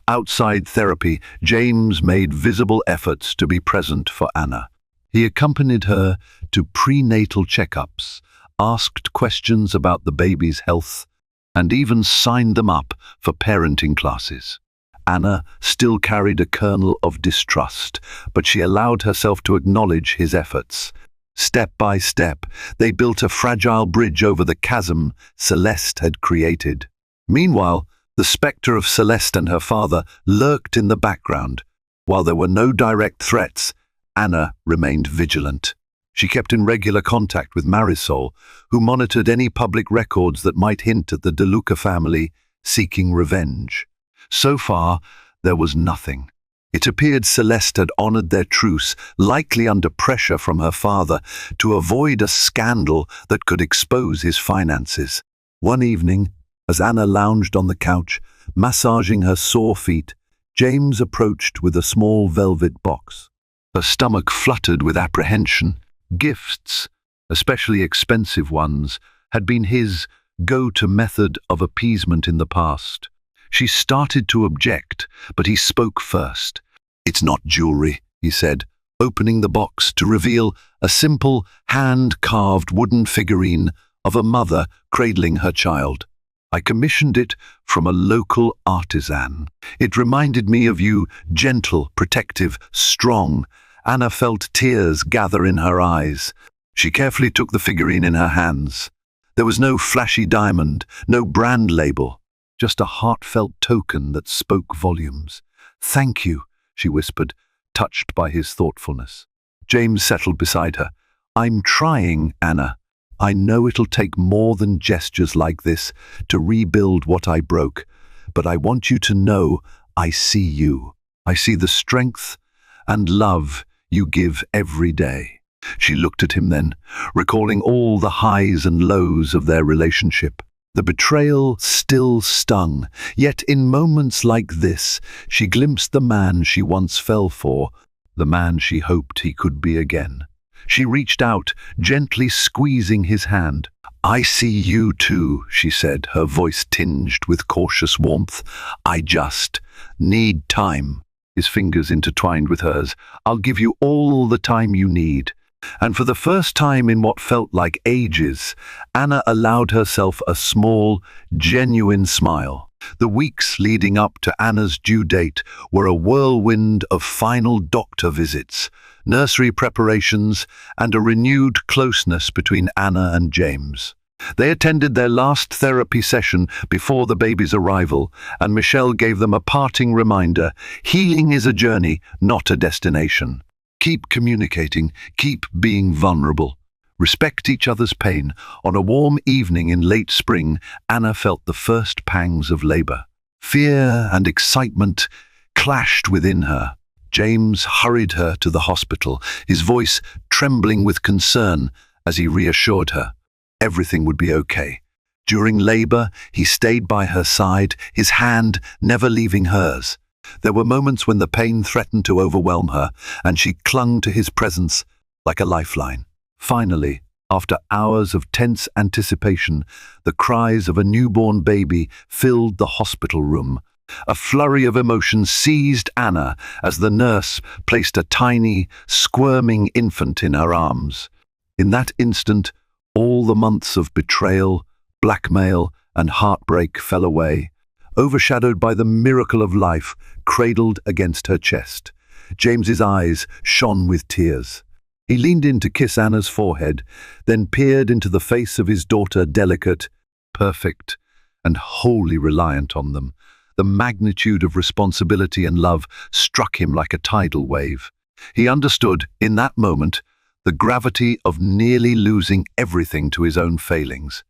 Outside therapy, James made visible efforts to be present for Anna. He accompanied her to prenatal checkups, asked questions about the baby's health, and even signed them up for parenting classes. Anna still carried a kernel of distrust, but she allowed herself to acknowledge his efforts. Step by step, they built a fragile bridge over the chasm Celeste had created. Meanwhile, the spectre of Celeste and her father lurked in the background. While there were no direct threats, Anna remained vigilant. She kept in regular contact with Marisol, who monitored any public records that might hint at the De Luca family seeking revenge. So far, there was nothing. It appeared Celeste had honored their truce, likely under pressure from her father, to avoid a scandal that could expose his finances. One evening, as Anna lounged on the couch, massaging her sore feet, James approached with a small velvet box. Her stomach fluttered with apprehension. Gifts, especially expensive ones, had been his go-to method of appeasement in the past. She started to object, but he spoke first. "It's not jewelry," he said, opening the box to reveal a simple, hand-carved wooden figurine of a mother cradling her child. "I commissioned it from a local artisan. It reminded me of you, gentle, protective, strong." Anna felt tears gather in her eyes. She carefully took the figurine in her hands. There was no flashy diamond, no brand label, just a heartfelt token that spoke volumes. "Thank you," she whispered, touched by his thoughtfulness. James settled beside her. I'm trying, Anna. I know it'll take more than gestures like this to rebuild what I broke, but I want you to know I see you. I see the strength and love you give every day. She looked at him then, recalling all the highs and lows of their relationship. The betrayal still stung, yet in moments like this, she glimpsed the man she once fell for, the man she hoped he could be again. She reached out, gently squeezing his hand. I see you too, she said, her voice tinged with cautious warmth. I just need time. His fingers intertwined with hers. I'll give you all the time you need. And for the first time in what felt like ages, Anna allowed herself a small, genuine smile. The weeks leading up to Anna's due date were a whirlwind of final doctor visits, nursery preparations, and a renewed closeness between Anna and James. They attended their last therapy session before the baby's arrival, and Michelle gave them a parting reminder: healing is a journey, not a destination. Keep communicating, keep being vulnerable. Respect each other's pain. On a warm evening in late spring, Anna felt the first pangs of labor. Fear and excitement clashed within her. James hurried her to the hospital, his voice trembling with concern as he reassured her everything would be okay. During labor, he stayed by her side, his hand never leaving hers. There were moments when the pain threatened to overwhelm her, and she clung to his presence like a lifeline. Finally, after hours of tense anticipation, the cries of a newborn baby filled the hospital room. A flurry of emotion seized Anna as the nurse placed a tiny, squirming infant in her arms. In that instant, all the months of betrayal, blackmail, and heartbreak fell away, overshadowed by the miracle of life cradled against her chest. James's eyes shone with tears. He leaned in to kiss Anna's forehead, then peered into the face of his daughter, delicate, perfect, and wholly reliant on them. The magnitude of responsibility and love struck him like a tidal wave. He understood, in that moment, the gravity of nearly losing everything to his own failings.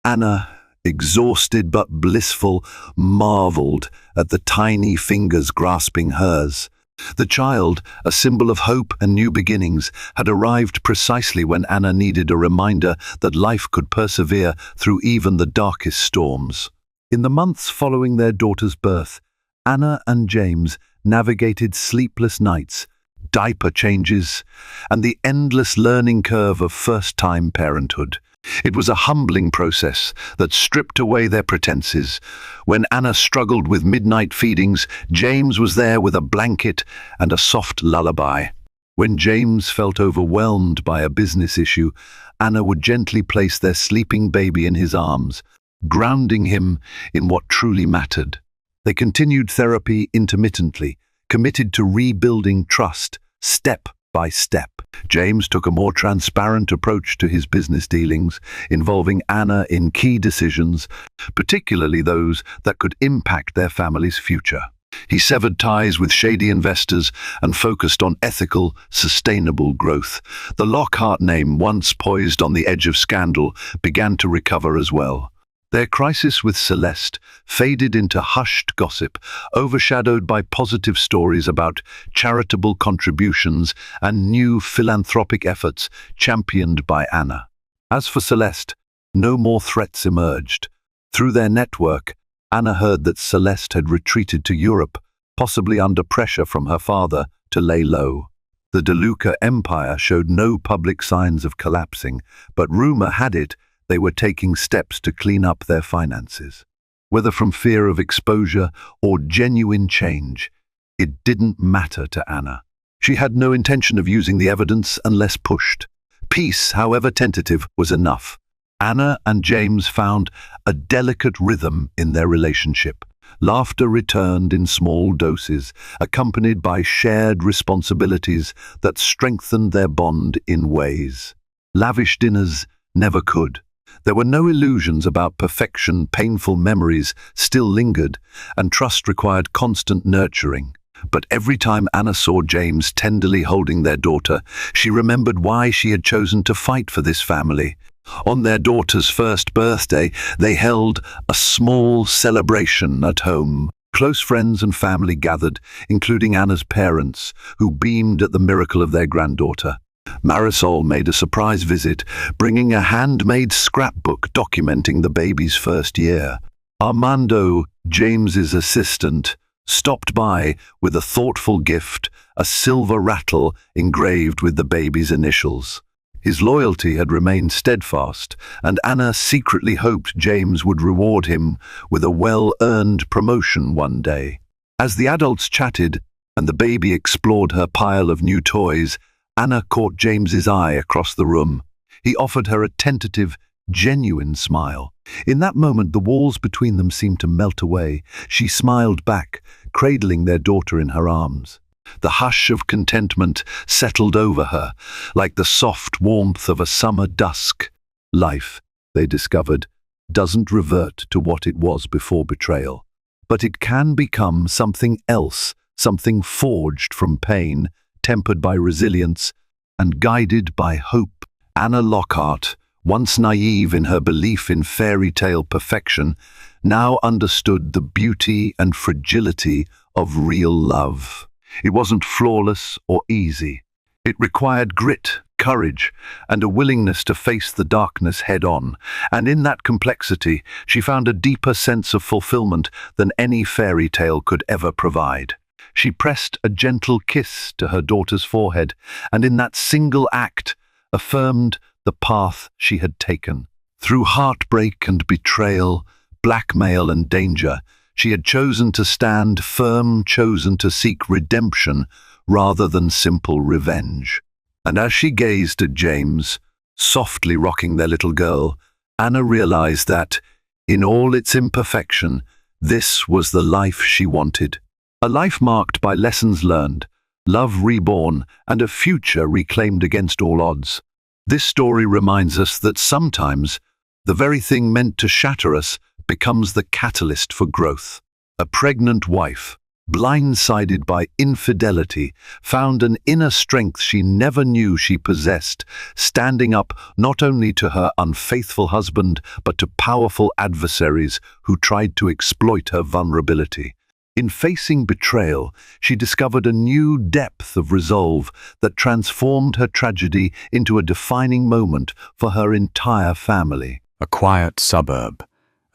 Anna, exhausted but blissful, marveled at the tiny fingers grasping hers. The child, a symbol of hope and new beginnings, had arrived precisely when Anna needed a reminder that life could persevere through even the darkest storms. In the months following their daughter's birth, Anna and James navigated sleepless nights, diaper changes, and the endless learning curve of first-time parenthood. It was a humbling process that stripped away their pretenses. When Anna struggled with midnight feedings, James was there with a blanket and a soft lullaby. When James felt overwhelmed by a business issue, Anna would gently place their sleeping baby in his arms, grounding him in what truly mattered. They continued therapy intermittently, committed to rebuilding trust, step by step. James took a more transparent approach to his business dealings, involving Anna in key decisions, particularly those that could impact their family's future. He severed ties with shady investors and focused on ethical, sustainable growth. The Lockhart name, once poised on the edge of scandal, began to recover as well. Their crisis with Celeste faded into hushed gossip, overshadowed by positive stories about charitable contributions and new philanthropic efforts championed by Anna. As for Celeste, no more threats emerged. Through their network, Anna heard that Celeste had retreated to Europe, possibly under pressure from her father to lay low. The DeLuca empire showed no public signs of collapsing, but rumor had it they were taking steps to clean up their finances. Whether from fear of exposure or genuine change, it didn't matter to Anna. She had no intention of using the evidence unless pushed. Peace, however tentative, was enough. Anna and James found a delicate rhythm in their relationship. Laughter returned in small doses, accompanied by shared responsibilities that strengthened their bond in ways lavish dinners never could. There were no illusions about perfection. Painful memories still lingered, and trust required constant nurturing. But every time Anna saw James tenderly holding their daughter, she remembered why she had chosen to fight for this family. On their daughter's first birthday, they held a small celebration at home. Close friends and family gathered, including Anna's parents, who beamed at the miracle of their granddaughter. Marisol made a surprise visit, bringing a handmade scrapbook documenting the baby's first year. Armando, James's assistant, stopped by with a thoughtful gift, a silver rattle engraved with the baby's initials. His loyalty had remained steadfast, and Anna secretly hoped James would reward him with a well-earned promotion one day. As the adults chatted and the baby explored her pile of new toys, Anna caught James's eye across the room. He offered her a tentative, genuine smile. In that moment, the walls between them seemed to melt away. She smiled back, cradling their daughter in her arms. The hush of contentment settled over her, like the soft warmth of a summer dusk. Life, they discovered, doesn't revert to what it was before betrayal. But it can become something else, something forged from pain, tempered by resilience, and guided by hope. Anna Lockhart, once naive in her belief in fairy tale perfection, now understood the beauty and fragility of real love. It wasn't flawless or easy. It required grit, courage, and a willingness to face the darkness head-on, and in that complexity, she found a deeper sense of fulfillment than any fairy tale could ever provide. She pressed a gentle kiss to her daughter's forehead, and in that single act, affirmed the path she had taken. Through heartbreak and betrayal, blackmail and danger, she had chosen to stand firm, chosen to seek redemption rather than simple revenge. And as she gazed at James, softly rocking their little girl, Anna realized that, in all its imperfection, this was the life she wanted. A life marked by lessons learned, love reborn, and a future reclaimed against all odds. This story reminds us that sometimes the very thing meant to shatter us becomes the catalyst for growth. A pregnant wife, blindsided by infidelity, found an inner strength she never knew she possessed, standing up not only to her unfaithful husband, but to powerful adversaries who tried to exploit her vulnerability. In facing betrayal, she discovered a new depth of resolve that transformed her tragedy into a defining moment for her entire family. A quiet suburb,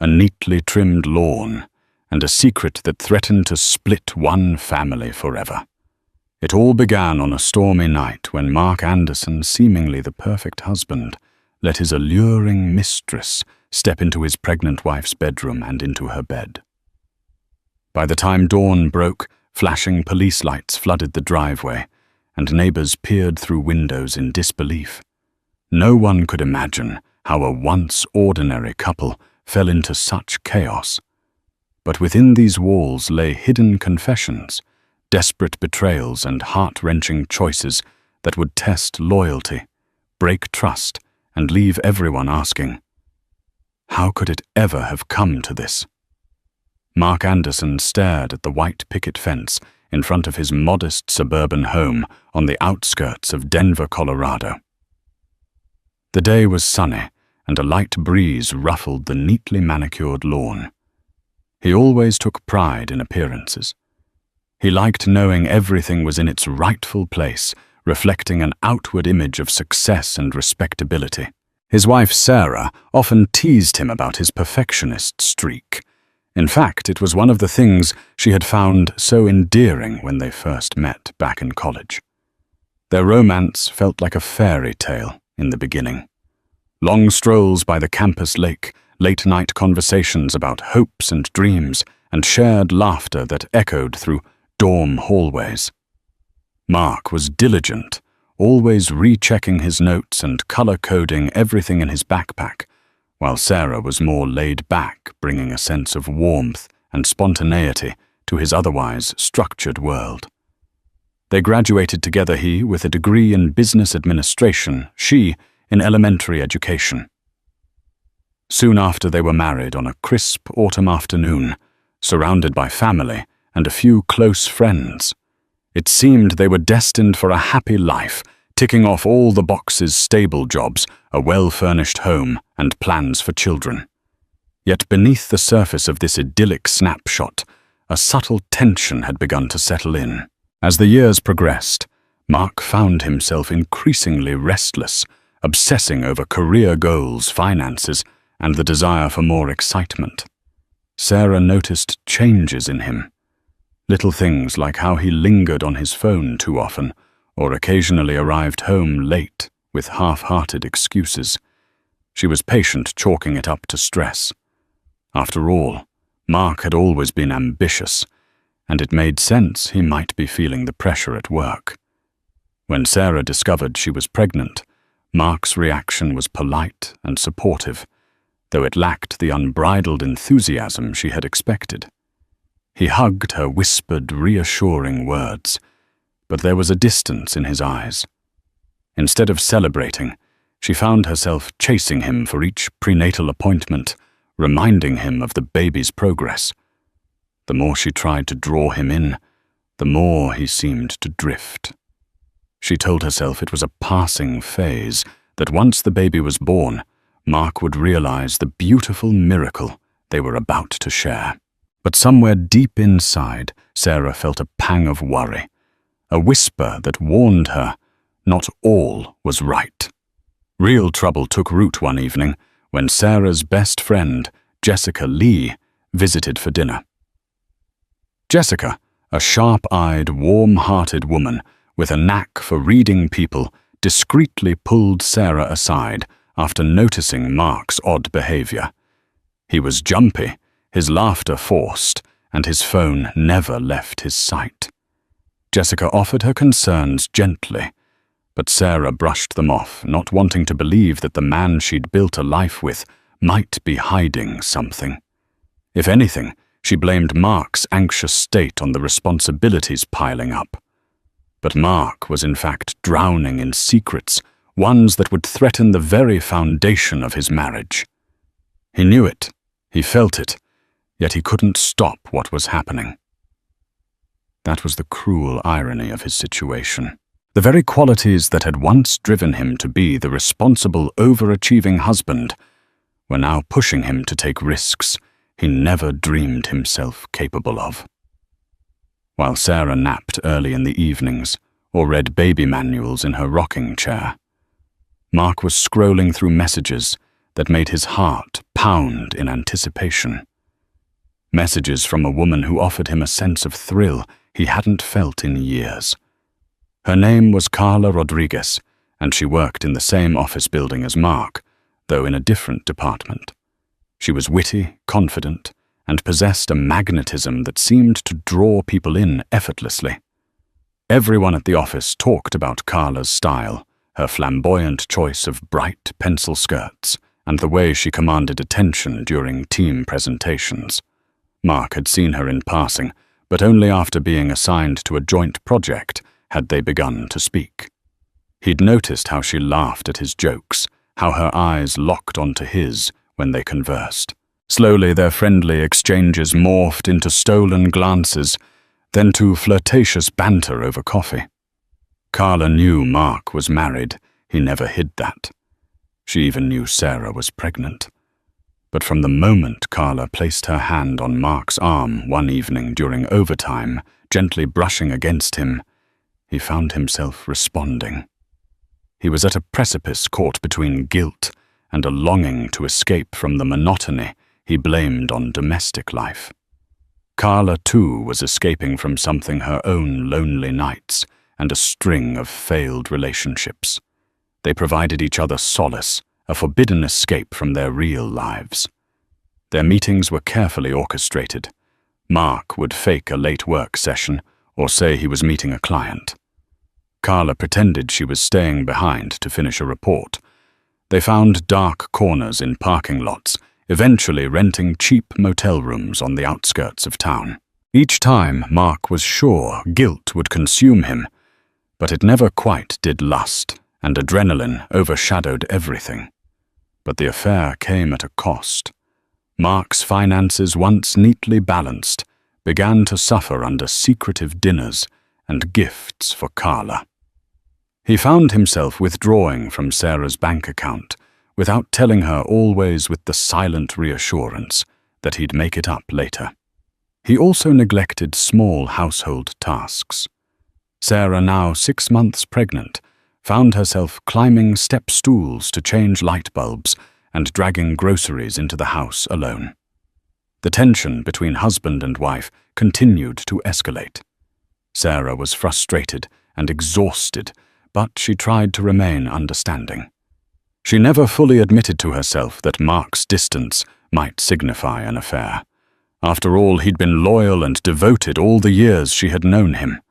a neatly trimmed lawn, and a secret that threatened to split one family forever. It all began on a stormy night when Mark Anderson, seemingly the perfect husband, let his alluring mistress step into his pregnant wife's bedroom and into her bed. By the time dawn broke, flashing police lights flooded the driveway, and neighbors peered through windows in disbelief. No one could imagine how a once ordinary couple fell into such chaos. But within these walls lay hidden confessions, desperate betrayals, and heart-wrenching choices that would test loyalty, break trust, and leave everyone asking, how could it ever have come to this? Mark Anderson stared at the white picket fence in front of his modest suburban home on the outskirts of Denver, Colorado. The day was sunny, and a light breeze ruffled the neatly manicured lawn. He always took pride in appearances. He liked knowing everything was in its rightful place, reflecting an outward image of success and respectability. His wife Sarah often teased him about his perfectionist streak. In fact, it was one of the things she had found so endearing when they first met back in college. Their romance felt like a fairy tale in the beginning. Long strolls by the campus lake, late-night conversations about hopes and dreams, and shared laughter that echoed through dorm hallways. Mark was diligent, always rechecking his notes and color-coding everything in his backpack, while Sarah was more laid back, bringing a sense of warmth and spontaneity to his otherwise structured world. They graduated together, he with a degree in business administration, she in elementary education. Soon after, they were married on a crisp autumn afternoon, surrounded by family and a few close friends. It seemed they were destined for a happy life, ticking off all the boxes: stable jobs, a well-furnished home, and plans for children. Yet beneath the surface of this idyllic snapshot, a subtle tension had begun to settle in. As the years progressed, Mark found himself increasingly restless, obsessing over career goals, finances, and the desire for more excitement. Sarah noticed changes in him. Little things like how he lingered on his phone too often, or occasionally arrived home late with half-hearted excuses. She was patient, chalking it up to stress. After all, Mark had always been ambitious, and it made sense he might be feeling the pressure at work. When Sarah discovered she was pregnant, Mark's reaction was polite and supportive, though it lacked the unbridled enthusiasm she had expected. He hugged her, whispered reassuring words, but there was a distance in his eyes. Instead of celebrating, she found herself chasing him for each prenatal appointment, reminding him of the baby's progress. The more she tried to draw him in, the more he seemed to drift. She told herself it was a passing phase, that once the baby was born, Mark would realize the beautiful miracle they were about to share. But somewhere deep inside, Sarah felt a pang of worry, a whisper that warned her not all was right. Real trouble took root one evening when Sarah's best friend, Jessica Lee, visited for dinner. Jessica, a sharp-eyed, warm-hearted woman with a knack for reading people, discreetly pulled Sarah aside after noticing Mark's odd behavior. He was jumpy, his laughter forced, and his phone never left his sight. Jessica offered her concerns gently, but Sarah brushed them off, not wanting to believe that the man she'd built a life with might be hiding something. If anything, she blamed Mark's anxious state on the responsibilities piling up. But Mark was in fact drowning in secrets, ones that would threaten the very foundation of his marriage. He knew it, he felt it, yet he couldn't stop what was happening. That was the cruel irony of his situation. The very qualities that had once driven him to be the responsible, overachieving husband were now pushing him to take risks he never dreamed himself capable of. While Sarah napped early in the evenings or read baby manuals in her rocking chair, Mark was scrolling through messages that made his heart pound in anticipation. Messages from a woman who offered him a sense of thrill he hadn't felt in years. Her name was Carla Rodriguez, and she worked in the same office building as Mark, though in a different department. She was witty, confident, and possessed a magnetism that seemed to draw people in effortlessly. Everyone at the office talked about Carla's style, her flamboyant choice of bright pencil skirts, and the way she commanded attention during team presentations. Mark had seen her in passing, but only after being assigned to a joint project had they begun to speak. He'd noticed how she laughed at his jokes, how her eyes locked onto his when they conversed. Slowly their friendly exchanges morphed into stolen glances, then to flirtatious banter over coffee. Carla knew Mark was married. He never hid that. She even knew Sarah was pregnant. But from the moment Carla placed her hand on Mark's arm one evening during overtime, gently brushing against him, he found himself responding. He was at a precipice caught between guilt and a longing to escape from the monotony he blamed on domestic life. Carla, too, was escaping from something: her own lonely nights and a string of failed relationships. They provided each other solace, a forbidden escape from their real lives. Their meetings were carefully orchestrated. Mark would fake a late work session or say he was meeting a client. Carla pretended she was staying behind to finish a report. They found dark corners in parking lots, eventually renting cheap motel rooms on the outskirts of town. Each time, Mark was sure guilt would consume him, but it never quite did lust, and adrenaline overshadowed everything. But the affair came at a cost. Mark's finances, once neatly balanced, began to suffer under secretive dinners and gifts for Carla. He found himself withdrawing from Sarah's bank account without telling her, always with the silent reassurance that he'd make it up later. He also neglected small household tasks. Sarah, now 6 months pregnant, found herself climbing step stools to change light bulbs and dragging groceries into the house alone. The tension between husband and wife continued to escalate. Sarah was frustrated and exhausted, but she tried to remain understanding. She never fully admitted to herself that Mark's distance might signify an affair. After all, he'd been loyal and devoted all the years she had known him.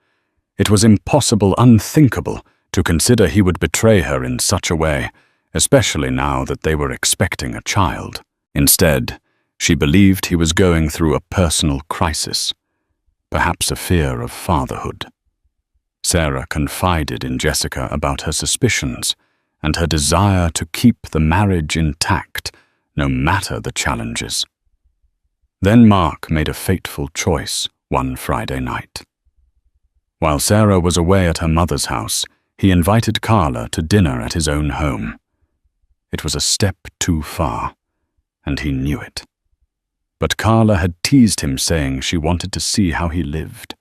It was impossible, unthinkable, to consider he would betray her in such a way, especially now that they were expecting a child. Instead, she believed he was going through a personal crisis, perhaps a fear of fatherhood. Sarah confided in Jessica about her suspicions and her desire to keep the marriage intact, no matter the challenges. Then Mark made a fateful choice one Friday night. While Sarah was away at her mother's house, he invited Carla to dinner at his own home. It was a step too far, and he knew it. But Carla had teased him, saying she wanted to see how he lived.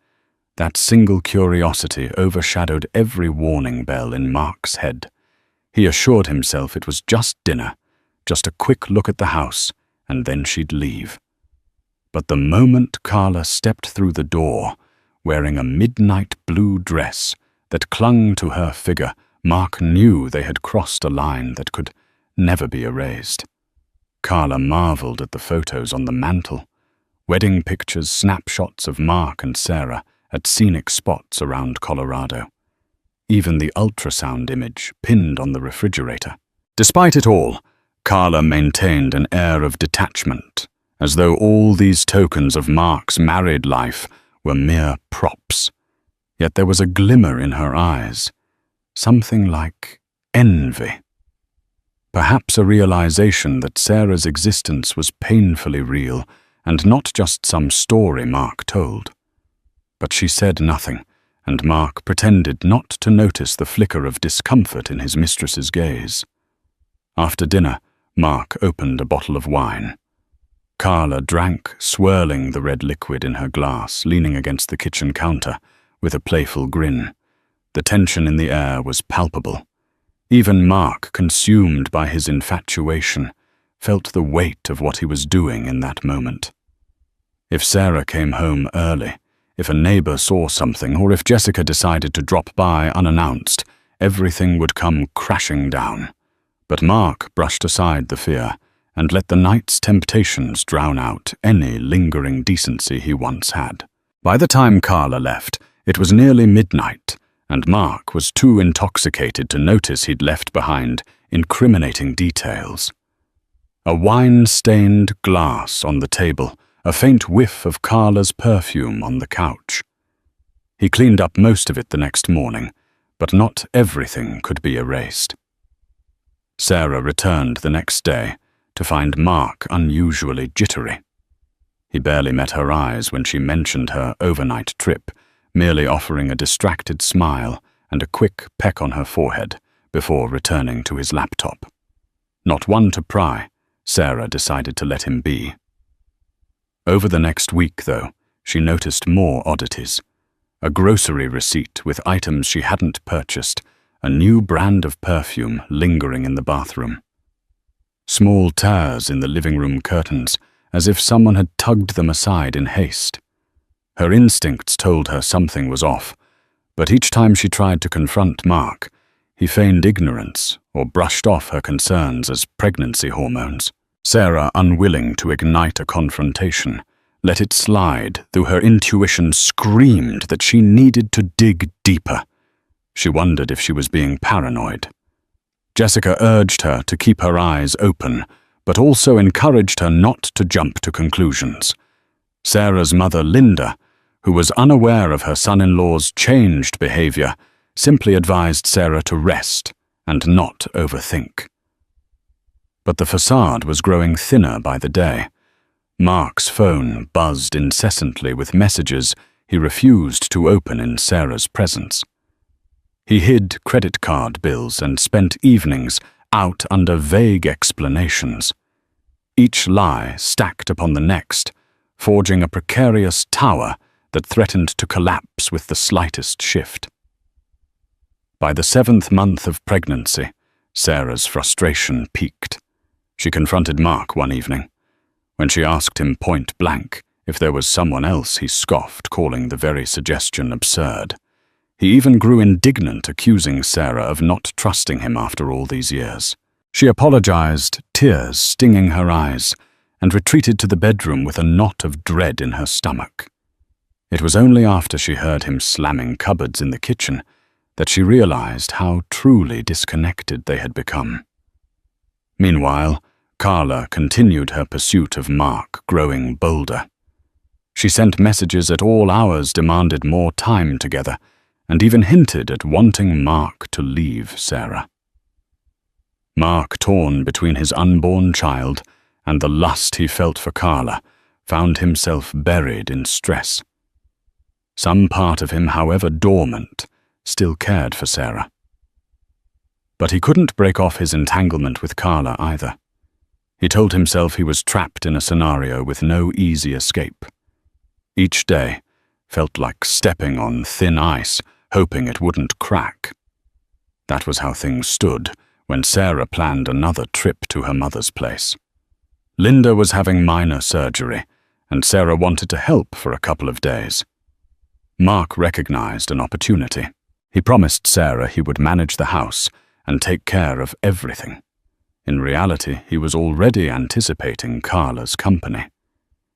That single curiosity overshadowed every warning bell in Mark's head. He assured himself it was just dinner, just a quick look at the house, and then she'd leave. But the moment Carla stepped through the door, wearing a midnight blue dress that clung to her figure, Mark knew they had crossed a line that could never be erased. Carla marveled at the photos on the mantel, wedding pictures, snapshots of Mark and Sarah at scenic spots around Colorado. Even the ultrasound image pinned on the refrigerator. Despite it all, Carla maintained an air of detachment, as though all these tokens of Mark's married life were mere props. Yet there was a glimmer in her eyes, something like envy. Perhaps a realization that Sarah's existence was painfully real and not just some story Mark told. But she said nothing, and Mark pretended not to notice the flicker of discomfort in his mistress's gaze. After dinner, Mark opened a bottle of wine. Carla drank, swirling the red liquid in her glass, leaning against the kitchen counter, with a playful grin. The tension in the air was palpable. Even Mark, consumed by his infatuation, felt the weight of what he was doing in that moment. If Sarah came home early, if a neighbor saw something, or if Jessica decided to drop by unannounced, everything would come crashing down. But Mark brushed aside the fear and let the night's temptations drown out any lingering decency he once had. By the time Carla left, it was nearly midnight, and Mark was too intoxicated to notice he'd left behind incriminating details. A wine-stained glass on the table, a faint whiff of Carla's perfume on the couch. He cleaned up most of it the next morning, but not everything could be erased. Sarah returned the next day to find Mark unusually jittery. He barely met her eyes when she mentioned her overnight trip, merely offering a distracted smile and a quick peck on her forehead before returning to his laptop. Not one to pry, Sarah decided to let him be. Over the next week, though, she noticed more oddities. A grocery receipt with items she hadn't purchased, a new brand of perfume lingering in the bathroom. Small tears in the living room curtains, as if someone had tugged them aside in haste. Her instincts told her something was off, but each time she tried to confront Mark, he feigned ignorance or brushed off her concerns as pregnancy hormones. Sarah, unwilling to ignite a confrontation, let it slide, though her intuition screamed that she needed to dig deeper. She wondered if she was being paranoid. Jessica urged her to keep her eyes open, but also encouraged her not to jump to conclusions. Sarah's mother, Linda, who was unaware of her son-in-law's changed behavior, simply advised Sarah to rest and not overthink. But the facade was growing thinner by the day. Mark's phone buzzed incessantly with messages he refused to open in Sarah's presence. He hid credit card bills and spent evenings out under vague explanations, each lie stacked upon the next, forging a precarious tower that threatened to collapse with the slightest shift. By the 7th month of pregnancy, Sarah's frustration peaked. She confronted Mark one evening. When she asked him point blank if there was someone else, he scoffed, calling the very suggestion absurd. He even grew indignant, accusing Sarah of not trusting him after all these years. She apologized, tears stinging her eyes, and retreated to the bedroom with a knot of dread in her stomach. It was only after she heard him slamming cupboards in the kitchen that she realized how truly disconnected they had become. Meanwhile, Carla continued her pursuit of Mark, growing bolder. She sent messages at all hours, demanded more time together, and even hinted at wanting Mark to leave Sarah. Mark, torn between his unborn child and the lust he felt for Carla, found himself buried in stress. Some part of him, however dormant, still cared for Sarah. But he couldn't break off his entanglement with Carla either. He told himself he was trapped in a scenario with no easy escape. Each day felt like stepping on thin ice, hoping it wouldn't crack. That was how things stood when Sarah planned another trip to her mother's place. Linda was having minor surgery, and Sarah wanted to help for a couple of days. Mark recognized an opportunity. He promised Sarah he would manage the house and take care of everything. In reality, he was already anticipating Carla's company.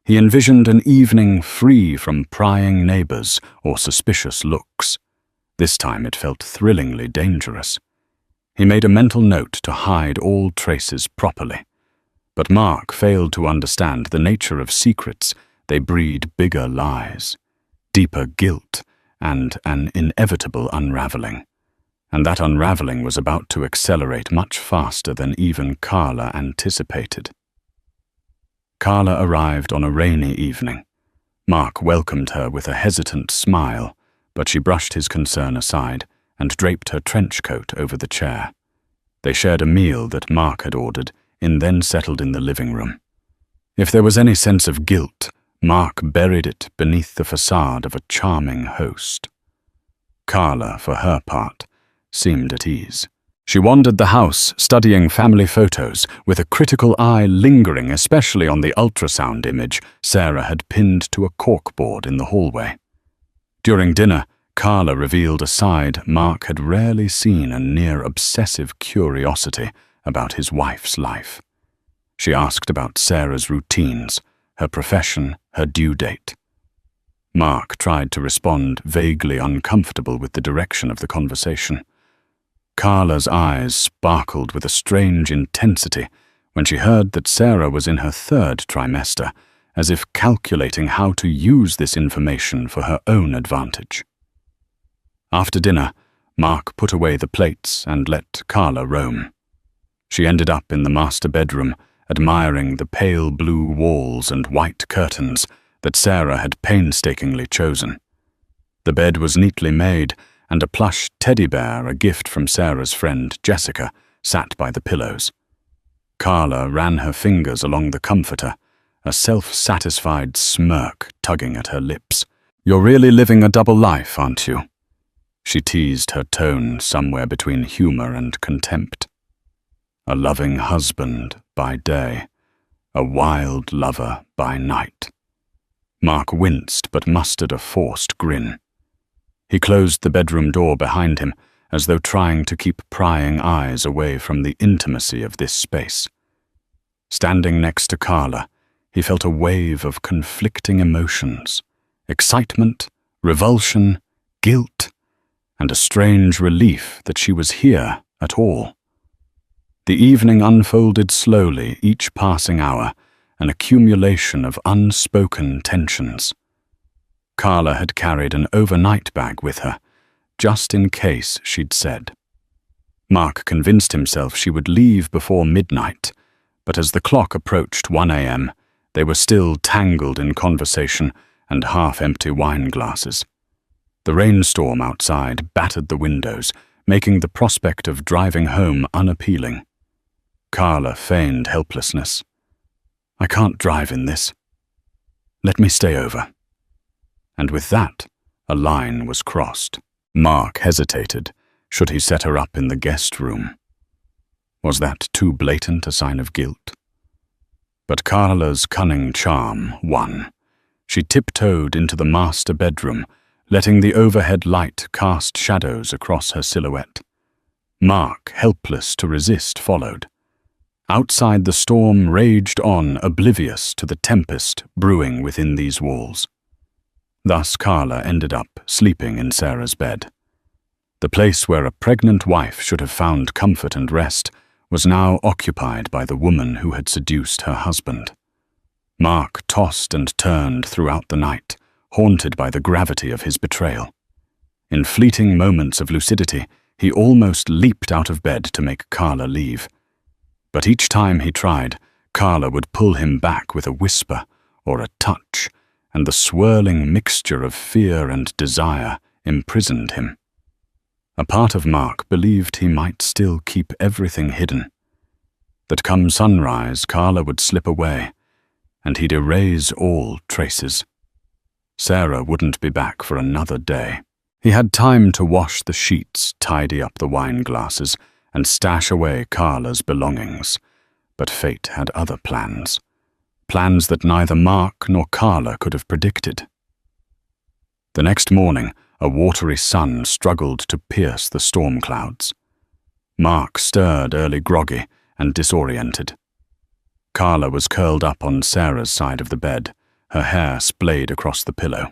He envisioned an evening free from prying neighbors or suspicious looks. This time it felt thrillingly dangerous. He made a mental note to hide all traces properly. But Mark failed to understand the nature of secrets. They breed bigger lies, deeper guilt, and an inevitable unraveling. And that unraveling was about to accelerate much faster than even Carla anticipated. Carla arrived on a rainy evening. Mark welcomed her with a hesitant smile, but she brushed his concern aside and draped her trench coat over the chair. They shared a meal that Mark had ordered and then settled in the living room. If there was any sense of guilt, Mark buried it beneath the facade of a charming host. Carla, for her part, seemed at ease. She wandered the house, studying family photos, with a critical eye lingering especially on the ultrasound image Sarah had pinned to a corkboard in the hallway. During dinner, Carla revealed a side Mark had rarely seen, a near-obsessive curiosity about his wife's life. She asked about Sarah's routines, her profession, her due date. Mark tried to respond, vaguely uncomfortable with the direction of the conversation. Carla's eyes sparkled with a strange intensity when she heard that Sarah was in her 3rd trimester, as if calculating how to use this information for her own advantage. After dinner, Mark put away the plates and let Carla roam. She ended up in the master bedroom, admiring the pale blue walls and white curtains that Sarah had painstakingly chosen. The bed was neatly made, and a plush teddy bear, a gift from Sarah's friend Jessica, sat by the pillows. Carla ran her fingers along the comforter, a self-satisfied smirk tugging at her lips. "You're really living a double life, aren't you?" She teased, her tone somewhere between humor and contempt. A loving husband by day, a wild lover by night. Mark winced but mustered a forced grin. He closed the bedroom door behind him, as though trying to keep prying eyes away from the intimacy of this space. Standing next to Carla, he felt a wave of conflicting emotions: excitement, revulsion, guilt, and a strange relief that she was here at all. The evening unfolded slowly, each passing hour, an accumulation of unspoken tensions. Carla had carried an overnight bag with her, just in case she'd said. Mark convinced himself she would leave before midnight, but as the clock approached 1 a.m., They were still tangled in conversation and half-empty wine glasses. The rainstorm outside battered the windows, making the prospect of driving home unappealing. Carla feigned helplessness. "I can't drive in this. Let me stay over." And with that, a line was crossed. Mark hesitated. Should he set her up in the guest room? Was that too blatant a sign of guilt? But Carla's cunning charm won. She tiptoed into the master bedroom, letting the overhead light cast shadows across her silhouette. Mark, helpless to resist, followed. Outside, the storm raged on, oblivious to the tempest brewing within these walls. Thus Carla ended up sleeping in Sarah's bed. The place where a pregnant wife should have found comfort and rest was now occupied by the woman who had seduced her husband. Mark tossed and turned throughout the night, haunted by the gravity of his betrayal. In fleeting moments of lucidity, he almost leaped out of bed to make Carla leave. But each time he tried, Carla would pull him back with a whisper or a touch, and the swirling mixture of fear and desire imprisoned him. A part of Mark believed he might still keep everything hidden, that come sunrise Carla would slip away, and he'd erase all traces. Sarah wouldn't be back for another day. He had time to wash the sheets, tidy up the wine glasses, and stash away Carla's belongings. But fate had other plans. Plans that neither Mark nor Carla could have predicted. The next morning, a watery sun struggled to pierce the storm clouds. Mark stirred early groggy and disoriented. Carla was curled up on Sarah's side of the bed, her hair splayed across the pillow.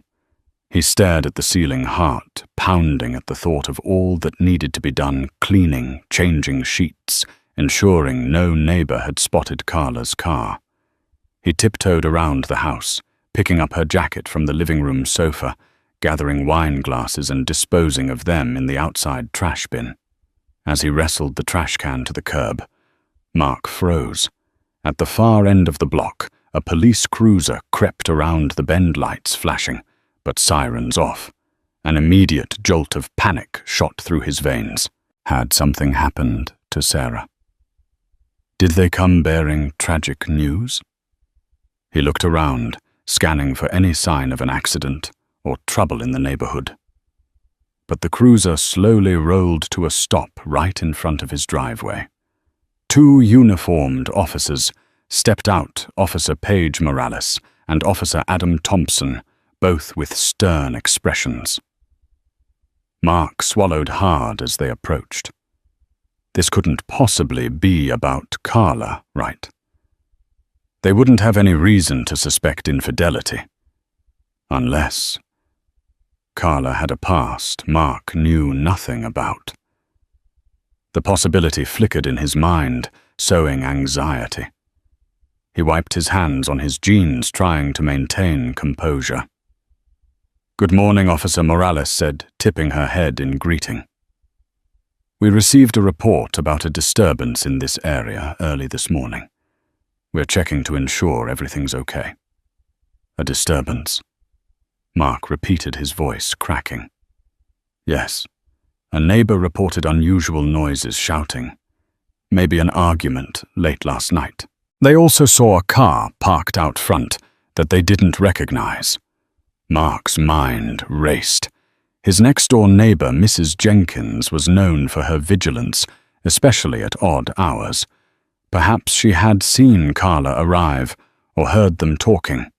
He stared at the ceiling, heart pounding at the thought of all that needed to be done, cleaning, changing sheets, ensuring no neighbor had spotted Carla's car. He tiptoed around the house, picking up her jacket from the living room sofa, gathering wine glasses and disposing of them in the outside trash bin. As he wrestled the trash can to the curb, Mark froze. At the far end of the block, a police cruiser crept around the bend lights flashing, but sirens off. An immediate jolt of panic shot through his veins. Had something happened to Sarah? Did they come bearing tragic news? He looked around, scanning for any sign of an accident or trouble in the neighborhood. But the cruiser slowly rolled to a stop right in front of his driveway. Two uniformed officers stepped out, Officer Paige Morales and Officer Adam Thompson, both with stern expressions. Mark swallowed hard as they approached. This couldn't possibly be about Carla, right? They wouldn't have any reason to suspect infidelity. Unless Carla had a past Mark knew nothing about. The possibility flickered in his mind, sowing anxiety. He wiped his hands on his jeans, trying to maintain composure. "Good morning," Officer Morales said, tipping her head in greeting. "We received a report about a disturbance in this area early this morning. We're checking to ensure everything's okay." "A disturbance?" Mark repeated, his voice cracking. "Yes. A neighbor reported unusual noises, shouting. Maybe an argument late last night. They also saw a car parked out front that they didn't recognize." Mark's mind raced. His next-door neighbor, Mrs. Jenkins, was known for her vigilance, especially at odd hours. Perhaps she had seen Carla arrive or heard them talking.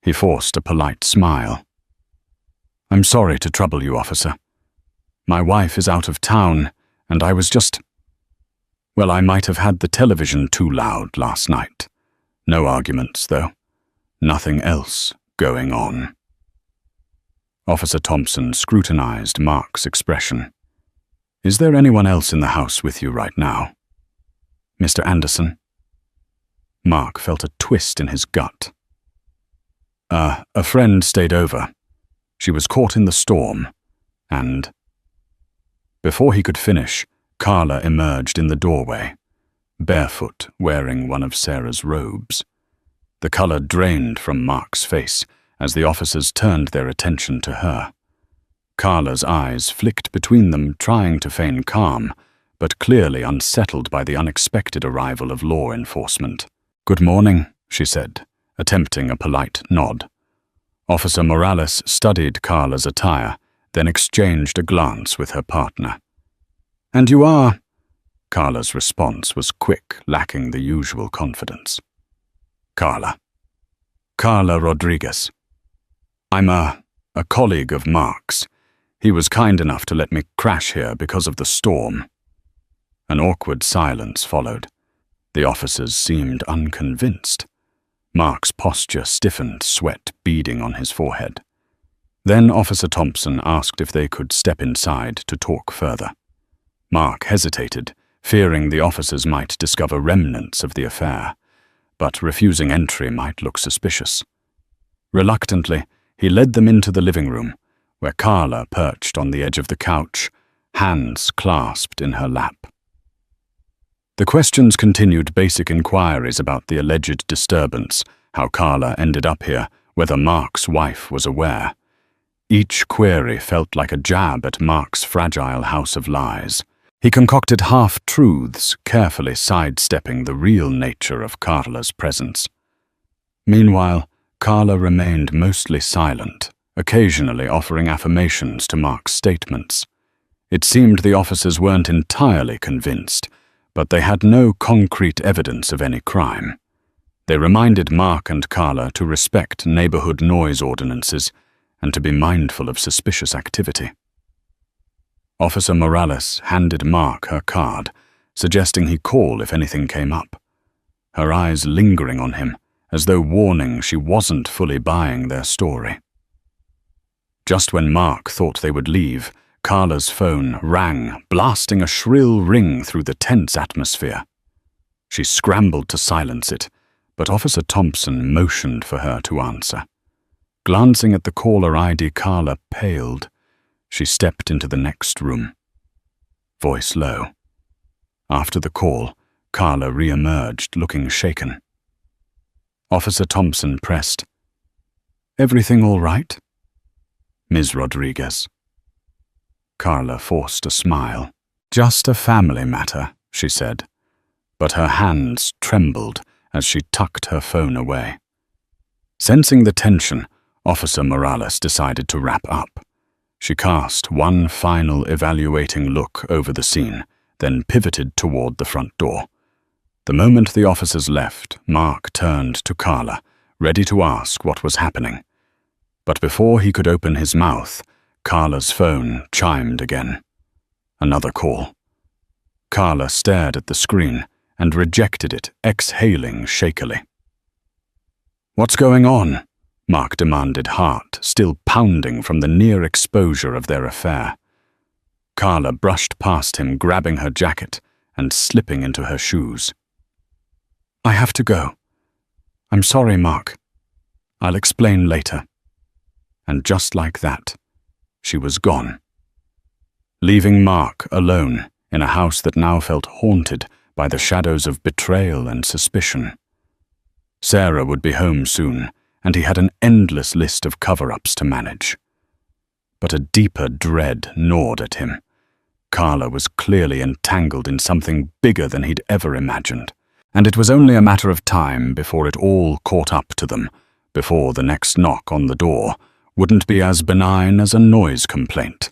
He forced a polite smile. "I'm sorry to trouble you, officer. My wife is out of town, and I was just... Well, I might have had the television too loud last night. No arguments, though. Nothing else going on." Officer Thompson scrutinized Mark's expression. "Is there anyone else in the house with you right now?" "Mr. Anderson?" Mark felt a twist in his gut. A friend stayed over. She was caught in the storm, and..." Before he could finish, Carla emerged in the doorway, barefoot, wearing one of Sarah's robes. The color drained from Mark's face as the officers turned their attention to her. Carla's eyes flicked between them, trying to feign calm, but clearly unsettled by the unexpected arrival of law enforcement. "Good morning," she said, attempting a polite nod. Officer Morales studied Carla's attire, then exchanged a glance with her partner. "And you are?" Carla's response was quick, lacking the usual confidence. "Carla Rodriguez. I'm a colleague of Mark's. He was kind enough to let me crash here because of the storm." An awkward silence followed. The officers seemed unconvinced. Mark's posture stiffened, sweat beading on his forehead. Then Officer Thompson asked if they could step inside to talk further. Mark hesitated, fearing the officers might discover remnants of the affair, but refusing entry might look suspicious. Reluctantly, he led them into the living room, where Carla perched on the edge of the couch, hands clasped in her lap. The questions continued basic inquiries about the alleged disturbance, how Carla ended up here, whether Mark's wife was aware. Each query felt like a jab at Mark's fragile house of lies. He concocted half-truths, carefully sidestepping the real nature of Carla's presence. Meanwhile, Carla remained mostly silent, occasionally offering affirmations to Mark's statements. It seemed the officers weren't entirely convinced, but they had no concrete evidence of any crime. They reminded Mark and Carla to respect neighborhood noise ordinances and to be mindful of suspicious activity. Officer Morales handed Mark her card, suggesting he call if anything came up, her eyes lingering on him, as though warning she wasn't fully buying their story. Just when Mark thought they would leave, Carla's phone rang, blasting a shrill ring through the tense atmosphere. She scrambled to silence it, but Officer Thompson motioned for her to answer. Glancing at the caller ID, Carla paled. She stepped into the next room. Voice low. After the call, Carla re-emerged, looking shaken. Officer Thompson pressed, "Everything all right?" "Ms. Rodriguez." Carla forced a smile. "Just a family matter," she said, but her hands trembled as she tucked her phone away. Sensing the tension, Officer Morales decided to wrap up. She cast one final evaluating look over the scene, then pivoted toward the front door. The moment the officers left, Mark turned to Carla, ready to ask what was happening. But before he could open his mouth, Carla's phone chimed again. Another call. Carla stared at the screen and rejected it, exhaling shakily. "What's going on?" Mark demanded, heart still pounding from the near exposure of their affair. Carla brushed past him, grabbing her jacket and slipping into her shoes. "I have to go. I'm sorry, Mark. I'll explain later." And just like that, she was gone, leaving Mark alone in a house that now felt haunted by the shadows of betrayal and suspicion. Sarah would be home soon, and he had an endless list of cover-ups to manage. But a deeper dread gnawed at him. Carla was clearly entangled in something bigger than he'd ever imagined, and it was only a matter of time before it all caught up to them, before the next knock on the door wouldn't be as benign as a noise complaint.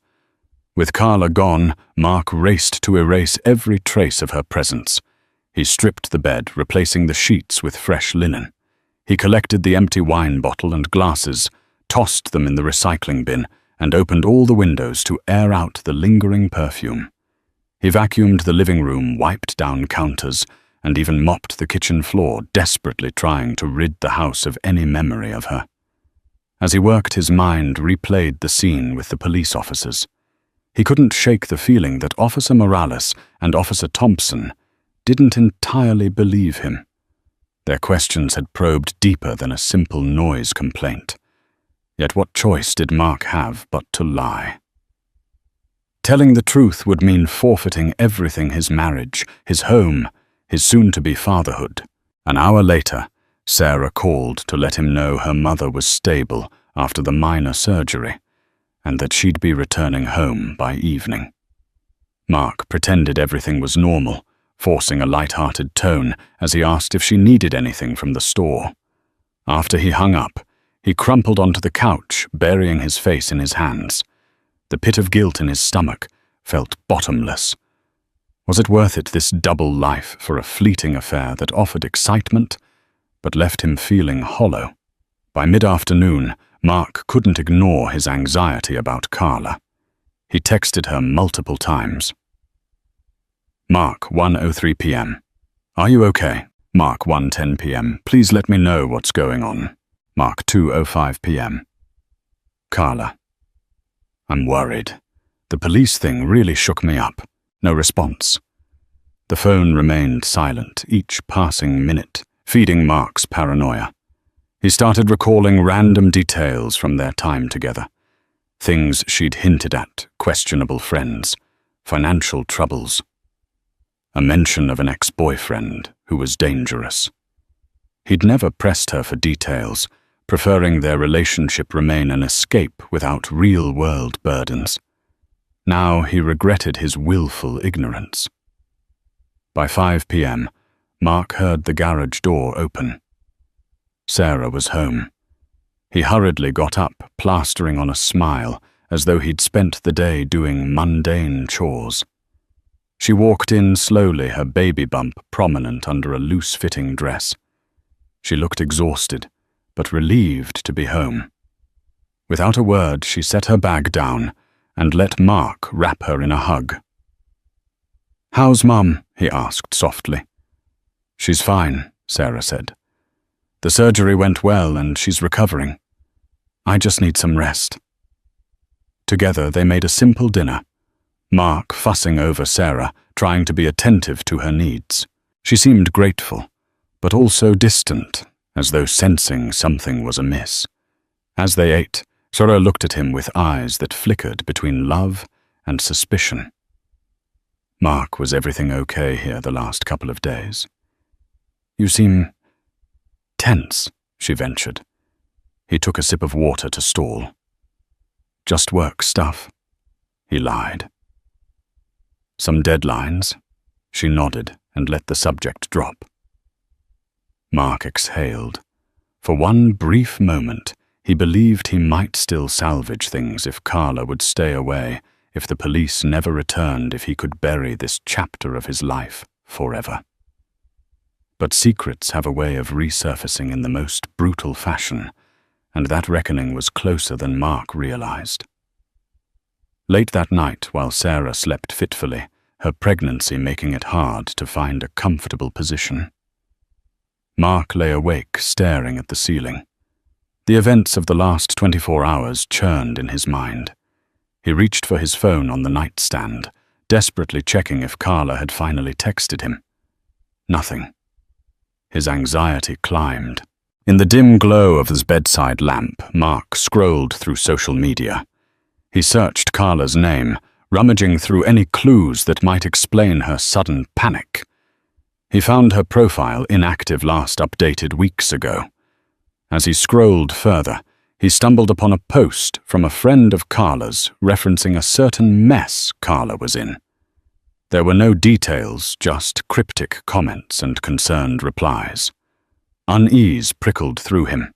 With Carla gone, Mark raced to erase every trace of her presence. He stripped the bed, replacing the sheets with fresh linen. He collected the empty wine bottle and glasses, tossed them in the recycling bin, and opened all the windows to air out the lingering perfume. He vacuumed the living room, wiped down counters, and even mopped the kitchen floor, desperately trying to rid the house of any memory of her. As he worked, his mind replayed the scene with the police officers. He couldn't shake the feeling that Officer Morales and Officer Thompson didn't entirely believe him. Their questions had probed deeper than a simple noise complaint. Yet what choice did Mark have but to lie? Telling the truth would mean forfeiting everything: his marriage, his home, his soon-to-be fatherhood. An hour later, Sarah called to let him know her mother was stable after the minor surgery, and that she'd be returning home by evening. Mark pretended everything was normal, forcing a light-hearted tone as he asked if she needed anything from the store. After he hung up, he crumpled onto the couch, burying his face in his hands. The pit of guilt in his stomach felt bottomless. Was it worth it, this double life, for a fleeting affair that offered excitement, but left him feeling hollow? By mid-afternoon, Mark couldn't ignore his anxiety about Carla. He texted her multiple times. Mark, 1:03 p.m. Are you okay? Mark, 1:10 p.m. Please let me know what's going on. Mark, 2:05 p.m. Carla. I'm worried. The police thing really shook me up. No response. The phone remained silent, each passing minute, feeding Mark's paranoia. He started recalling random details from their time together. Things she'd hinted at, questionable friends, financial troubles. A mention of an ex-boyfriend who was dangerous. He'd never pressed her for details, preferring their relationship remain an escape without real-world burdens. Now he regretted his willful ignorance. By 5 p.m., Mark heard the garage door open. Sarah was home. He hurriedly got up, plastering on a smile, as though he'd spent the day doing mundane chores. She walked in slowly, her baby bump prominent under a loose-fitting dress. She looked exhausted, but relieved to be home. Without a word, she set her bag down and let Mark wrap her in a hug. "How's Mum?" he asked softly. "She's fine," Sarah said. "The surgery went well and she's recovering. I just need some rest." Together they made a simple dinner, Mark fussing over Sarah, trying to be attentive to her needs. She seemed grateful, but also distant, as though sensing something was amiss. As they ate, Sarah looked at him with eyes that flickered between love and suspicion. "Mark, was everything okay here the last couple of days?" "You seem tense," she ventured. He took a sip of water to stall. "Just work stuff," he lied. "Some deadlines?" She nodded and let the subject drop. Mark exhaled. For one brief moment, he believed he might still salvage things if Carla would stay away, if the police never returned, if he could bury this chapter of his life forever. But secrets have a way of resurfacing in the most brutal fashion, and that reckoning was closer than Mark realized. Late that night, while Sarah slept fitfully, her pregnancy making it hard to find a comfortable position, Mark lay awake, staring at the ceiling. The events of the last 24 hours churned in his mind. He reached for his phone on the nightstand, desperately checking if Carla had finally texted him. Nothing. His anxiety climbed. In the dim glow of his bedside lamp, Mark scrolled through social media. He searched Carla's name, rummaging through any clues that might explain her sudden panic. He found her profile inactive, last updated weeks ago. As he scrolled further, he stumbled upon a post from a friend of Carla's referencing a certain mess Carla was in. There were no details, just cryptic comments and concerned replies. Unease prickled through him.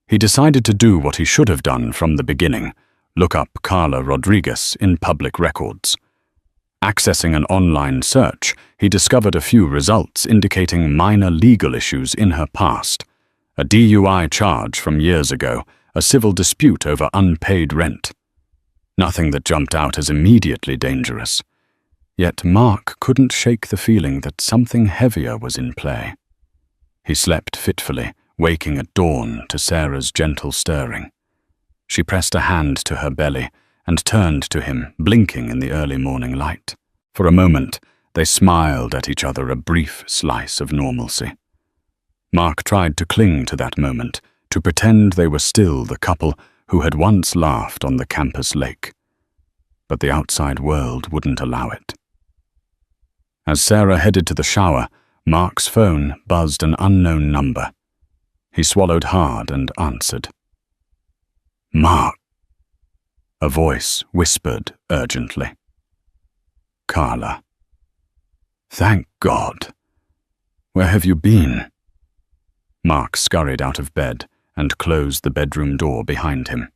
He decided to do what he should have done from the beginning, look up Carla Rodriguez in public records. Accessing an online search, he discovered a few results indicating minor legal issues in her past. A DUI charge from years ago, a civil dispute over unpaid rent. Nothing that jumped out as immediately dangerous. Yet Mark couldn't shake the feeling that something heavier was in play. He slept fitfully, waking at dawn to Sarah's gentle stirring. She pressed a hand to her belly and turned to him, blinking in the early morning light. For a moment, they smiled at each other, a brief slice of normalcy. Mark tried to cling to that moment, to pretend they were still the couple who had once laughed on the campus lake. But the outside world wouldn't allow it. As Sarah headed to the shower, Mark's phone buzzed an unknown number. He swallowed hard and answered. "Mark." A voice whispered urgently. "Carla." "Thank God. Where have you been?" Mark scurried out of bed and closed the bedroom door behind him.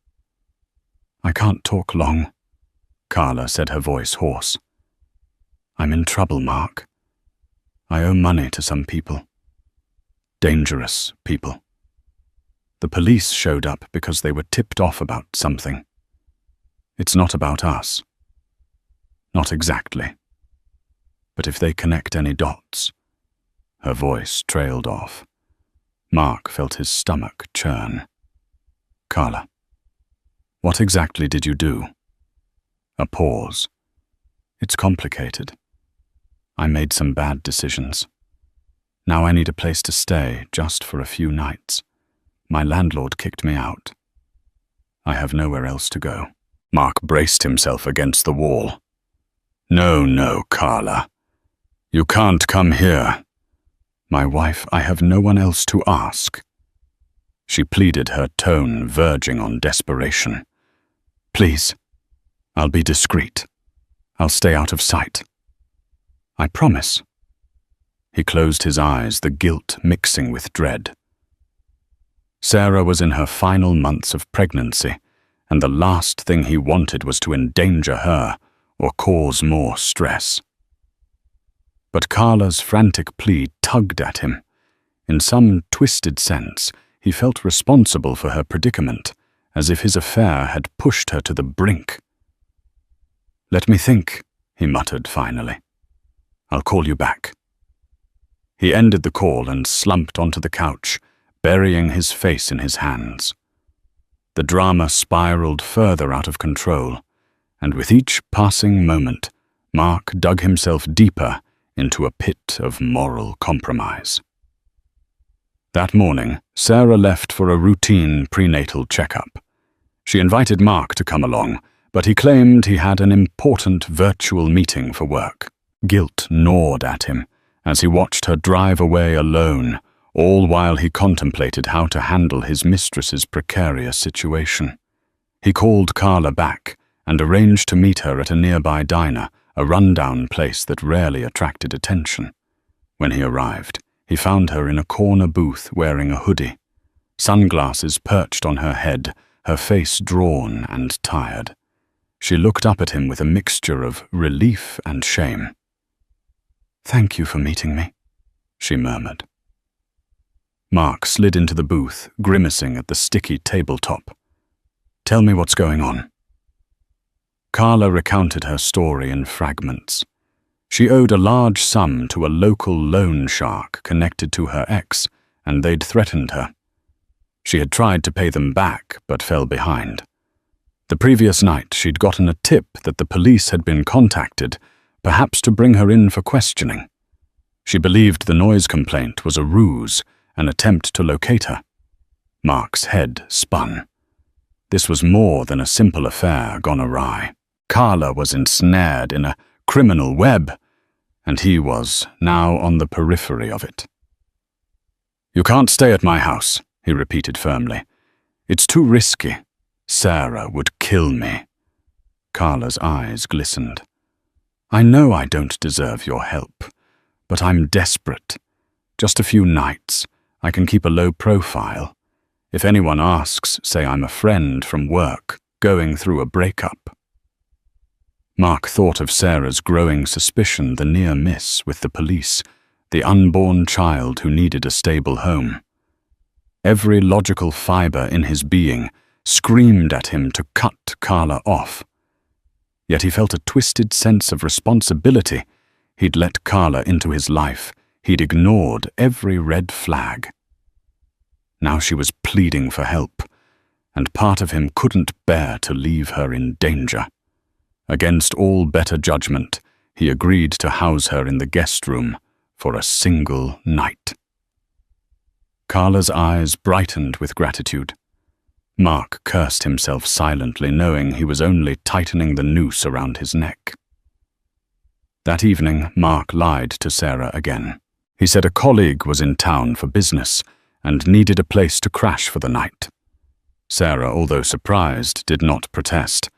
"I can't talk long," Carla said, her voice hoarse. "I'm in trouble, Mark. I owe money to some people. Dangerous people. The police showed up because they were tipped off about something. It's not about us. Not exactly. But if they connect any dots..." Her voice trailed off. Mark felt his stomach churn. "Carla, what exactly did you do?" A pause. "It's complicated. I made some bad decisions. Now I need a place to stay, just for a few nights. My landlord kicked me out. I have nowhere else to go." Mark braced himself against the wall. No, Carla. You can't come here." "My wife, I have no one else to ask." She pleaded, her tone verging on desperation. "Please, I'll be discreet. I'll stay out of sight. I promise." He closed his eyes, the guilt mixing with dread. Sarah was in her final months of pregnancy, and the last thing he wanted was to endanger her or cause more stress. But Carla's frantic plea tugged at him. In some twisted sense, he felt responsible for her predicament, as if his affair had pushed her to the brink. "Let me think," he muttered finally. "I'll call you back." He ended the call and slumped onto the couch, burying his face in his hands. The drama spiraled further out of control, and with each passing moment, Mark dug himself deeper into a pit of moral compromise. That morning, Sarah left for a routine prenatal checkup. She invited Mark to come along, but he claimed he had an important virtual meeting for work. Guilt gnawed at him as he watched her drive away alone, all while he contemplated how to handle his mistress's precarious situation. He called Carla back and arranged to meet her at a nearby diner, a rundown place that rarely attracted attention. When he arrived, he found her in a corner booth wearing a hoodie, sunglasses perched on her head, her face drawn and tired. She looked up at him with a mixture of relief and shame. "Thank you for meeting me," she murmured. Mark slid into the booth, grimacing at the sticky tabletop. "Tell me what's going on." Carla recounted her story in fragments. She owed a large sum to a local loan shark connected to her ex, and they'd threatened her. She had tried to pay them back, but fell behind. The previous night, she'd gotten a tip that the police had been contacted, perhaps to bring her in for questioning. She believed the noise complaint was a ruse, an attempt to locate her. Mark's head spun. This was more than a simple affair gone awry. Carla was ensnared in a criminal web, and he was now on the periphery of it. "You can't stay at my house," he repeated firmly. "It's too risky. Sarah would kill me." Carla's eyes glistened. "I know I don't deserve your help, but I'm desperate. Just a few nights. I can keep a low profile. If anyone asks, say I'm a friend from work, going through a breakup." Mark thought of Sarah's growing suspicion, the near miss with the police, the unborn child who needed a stable home. Every logical fiber in his being screamed at him to cut Carla off. Yet he felt a twisted sense of responsibility. He'd let Carla into his life. He'd ignored every red flag. Now she was pleading for help, and part of him couldn't bear to leave her in danger. Against all better judgment, he agreed to house her in the guest room for a single night. Carla's eyes brightened with gratitude. Mark cursed himself silently, knowing he was only tightening the noose around his neck. That evening, Mark lied to Sarah again. He said a colleague was in town for business, and needed a place to crash for the night. Sarah, although surprised, did not protest.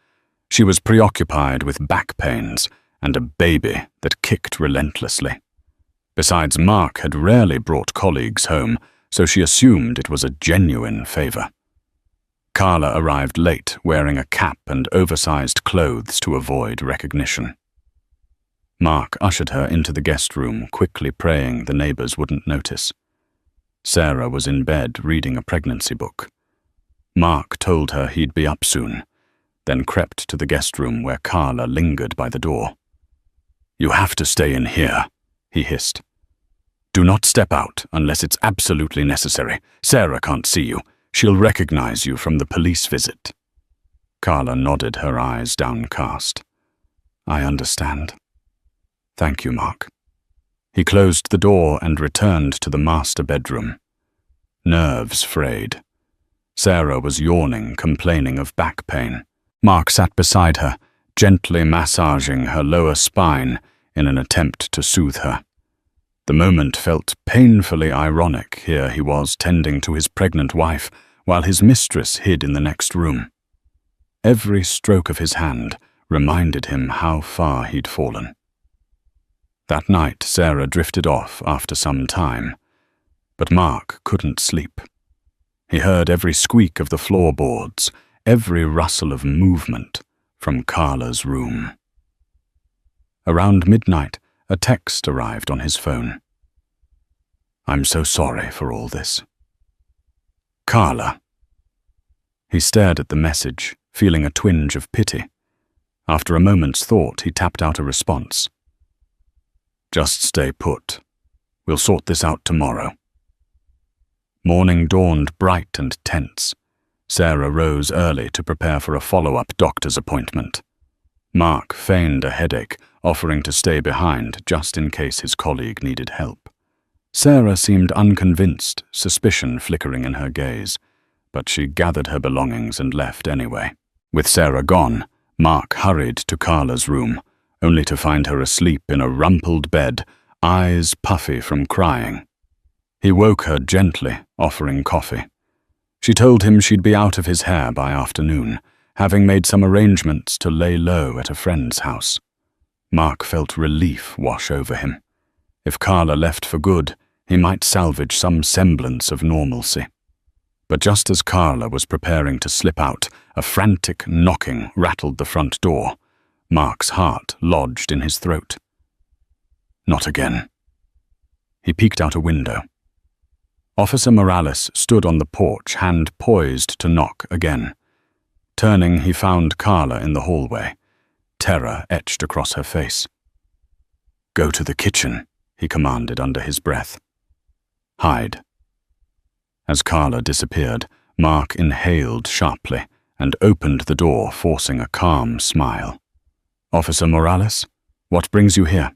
She was preoccupied with back pains and a baby that kicked relentlessly. Besides, Mark had rarely brought colleagues home, so she assumed it was a genuine favor. Carla arrived late, wearing a cap and oversized clothes to avoid recognition. Mark ushered her into the guest room, quickly praying the neighbors wouldn't notice. Sarah was in bed reading a pregnancy book. Mark told her he'd be up soon, then crept to the guest room where Carla lingered by the door. "You have to stay in here," he hissed. "Do not step out unless it's absolutely necessary. Sarah can't see you. She'll recognize you from the police visit." Carla nodded, her eyes downcast. "I understand. Thank you, Mark." He closed the door and returned to the master bedroom. Nerves frayed. Sarah was yawning, complaining of back pain. Mark sat beside her, gently massaging her lower spine in an attempt to soothe her. The moment felt painfully ironic. Here he was tending to his pregnant wife while his mistress hid in the next room. Every stroke of his hand reminded him how far he'd fallen. That night, Sarah drifted off after some time, but Mark couldn't sleep. He heard every squeak of the floorboards, every rustle of movement from Carla's room. Around midnight, a text arrived on his phone. "I'm so sorry for all this. Carla." He stared at the message, feeling a twinge of pity. After a moment's thought, he tapped out a response. "Just stay put. We'll sort this out tomorrow." Morning dawned bright and tense. Sarah rose early to prepare for a follow-up doctor's appointment. Mark feigned a headache, offering to stay behind just in case his colleague needed help. Sarah seemed unconvinced, suspicion flickering in her gaze, but she gathered her belongings and left anyway. With Sarah gone, Mark hurried to Carla's room, only to find her asleep in a rumpled bed, eyes puffy from crying. He woke her gently, offering coffee. She told him she'd be out of his hair by afternoon, having made some arrangements to lay low at a friend's house. Mark felt relief wash over him. If Carla left for good, he might salvage some semblance of normalcy. But just as Carla was preparing to slip out, a frantic knocking rattled the front door. Mark's heart lodged in his throat. Not again. He peeked out a window. Officer Morales stood on the porch, hand poised to knock again. Turning, he found Carla in the hallway. Terror etched across her face. "Go to the kitchen," he commanded under his breath. "Hide." As Carla disappeared, Mark inhaled sharply and opened the door, forcing a calm smile. "Officer Morales, what brings you here?"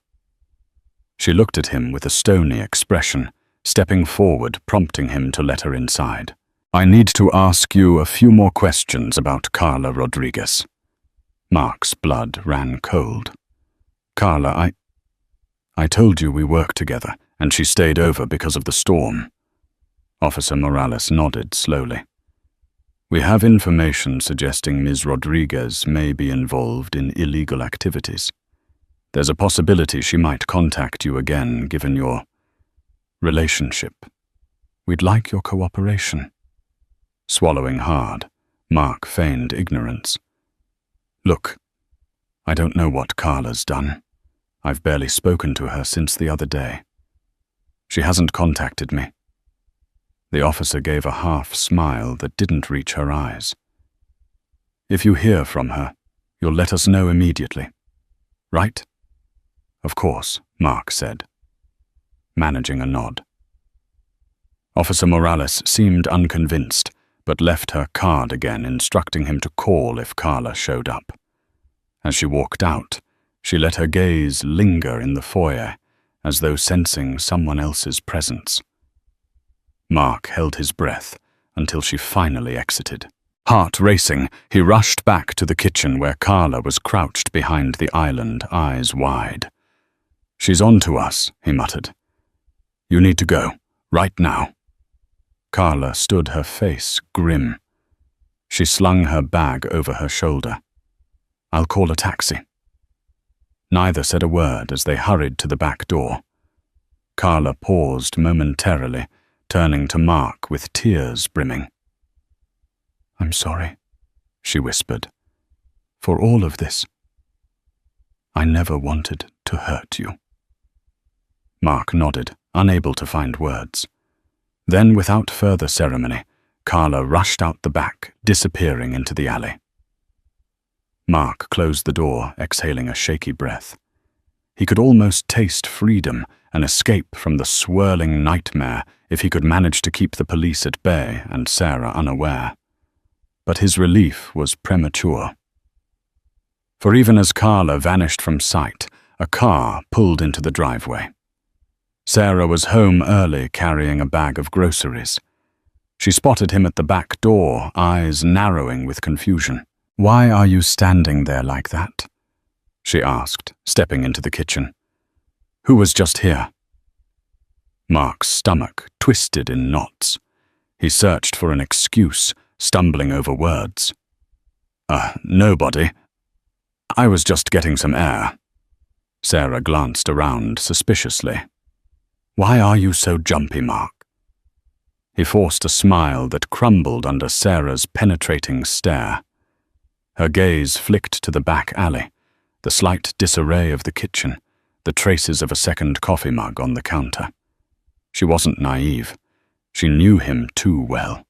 She looked at him with a stony expression, stepping forward, prompting him to let her inside. "I need to ask you a few more questions about Carla Rodriguez." Mark's blood ran cold. "Carla, I told you we worked together, and she stayed over because of the storm." Officer Morales nodded slowly. "We have information suggesting Ms. Rodriguez may be involved in illegal activities. There's a possibility she might contact you again, given your relationship. We'd like your cooperation." Swallowing hard, Mark feigned ignorance. "Look, I don't know what Carla's done. I've barely spoken to her since the other day. She hasn't contacted me." The officer gave a half smile that didn't reach her eyes. "If you hear from her, you'll let us know immediately, right?" "Of course," Mark said, managing a nod. Officer Morales seemed unconvinced, but left her card again, instructing him to call if Carla showed up. As she walked out, she let her gaze linger in the foyer, as though sensing someone else's presence. Mark held his breath until she finally exited. Heart racing, he rushed back to the kitchen where Carla was crouched behind the island, eyes wide. "She's on to us," he muttered. "You need to go, right now." Carla stood, her face grim. She slung her bag over her shoulder. "I'll call a taxi." Neither said a word as they hurried to the back door. Carla paused momentarily, turning to Mark with tears brimming. "I'm sorry," she whispered, "for all of this. I never wanted to hurt you." Mark nodded, unable to find words. Then, without further ceremony, Carla rushed out the back, disappearing into the alley. Mark closed the door, exhaling a shaky breath. He could almost taste freedom, an escape from the swirling nightmare if he could manage to keep the police at bay and Sarah unaware. But his relief was premature. For even as Carla vanished from sight, a car pulled into the driveway. Sarah was home early, carrying a bag of groceries. She spotted him at the back door, eyes narrowing with confusion. "Why are you standing there like that?" she asked, stepping into the kitchen. "Who was just here?" Mark's stomach twisted in knots. He searched for an excuse, stumbling over words. Nobody. I was just getting some air." Sarah glanced around suspiciously. "Why are you so jumpy, Mark?" He forced a smile that crumbled under Sarah's penetrating stare. Her gaze flicked to the back alley, the slight disarray of the kitchen, the traces of a second coffee mug on the counter. She wasn't naive. She knew him too well.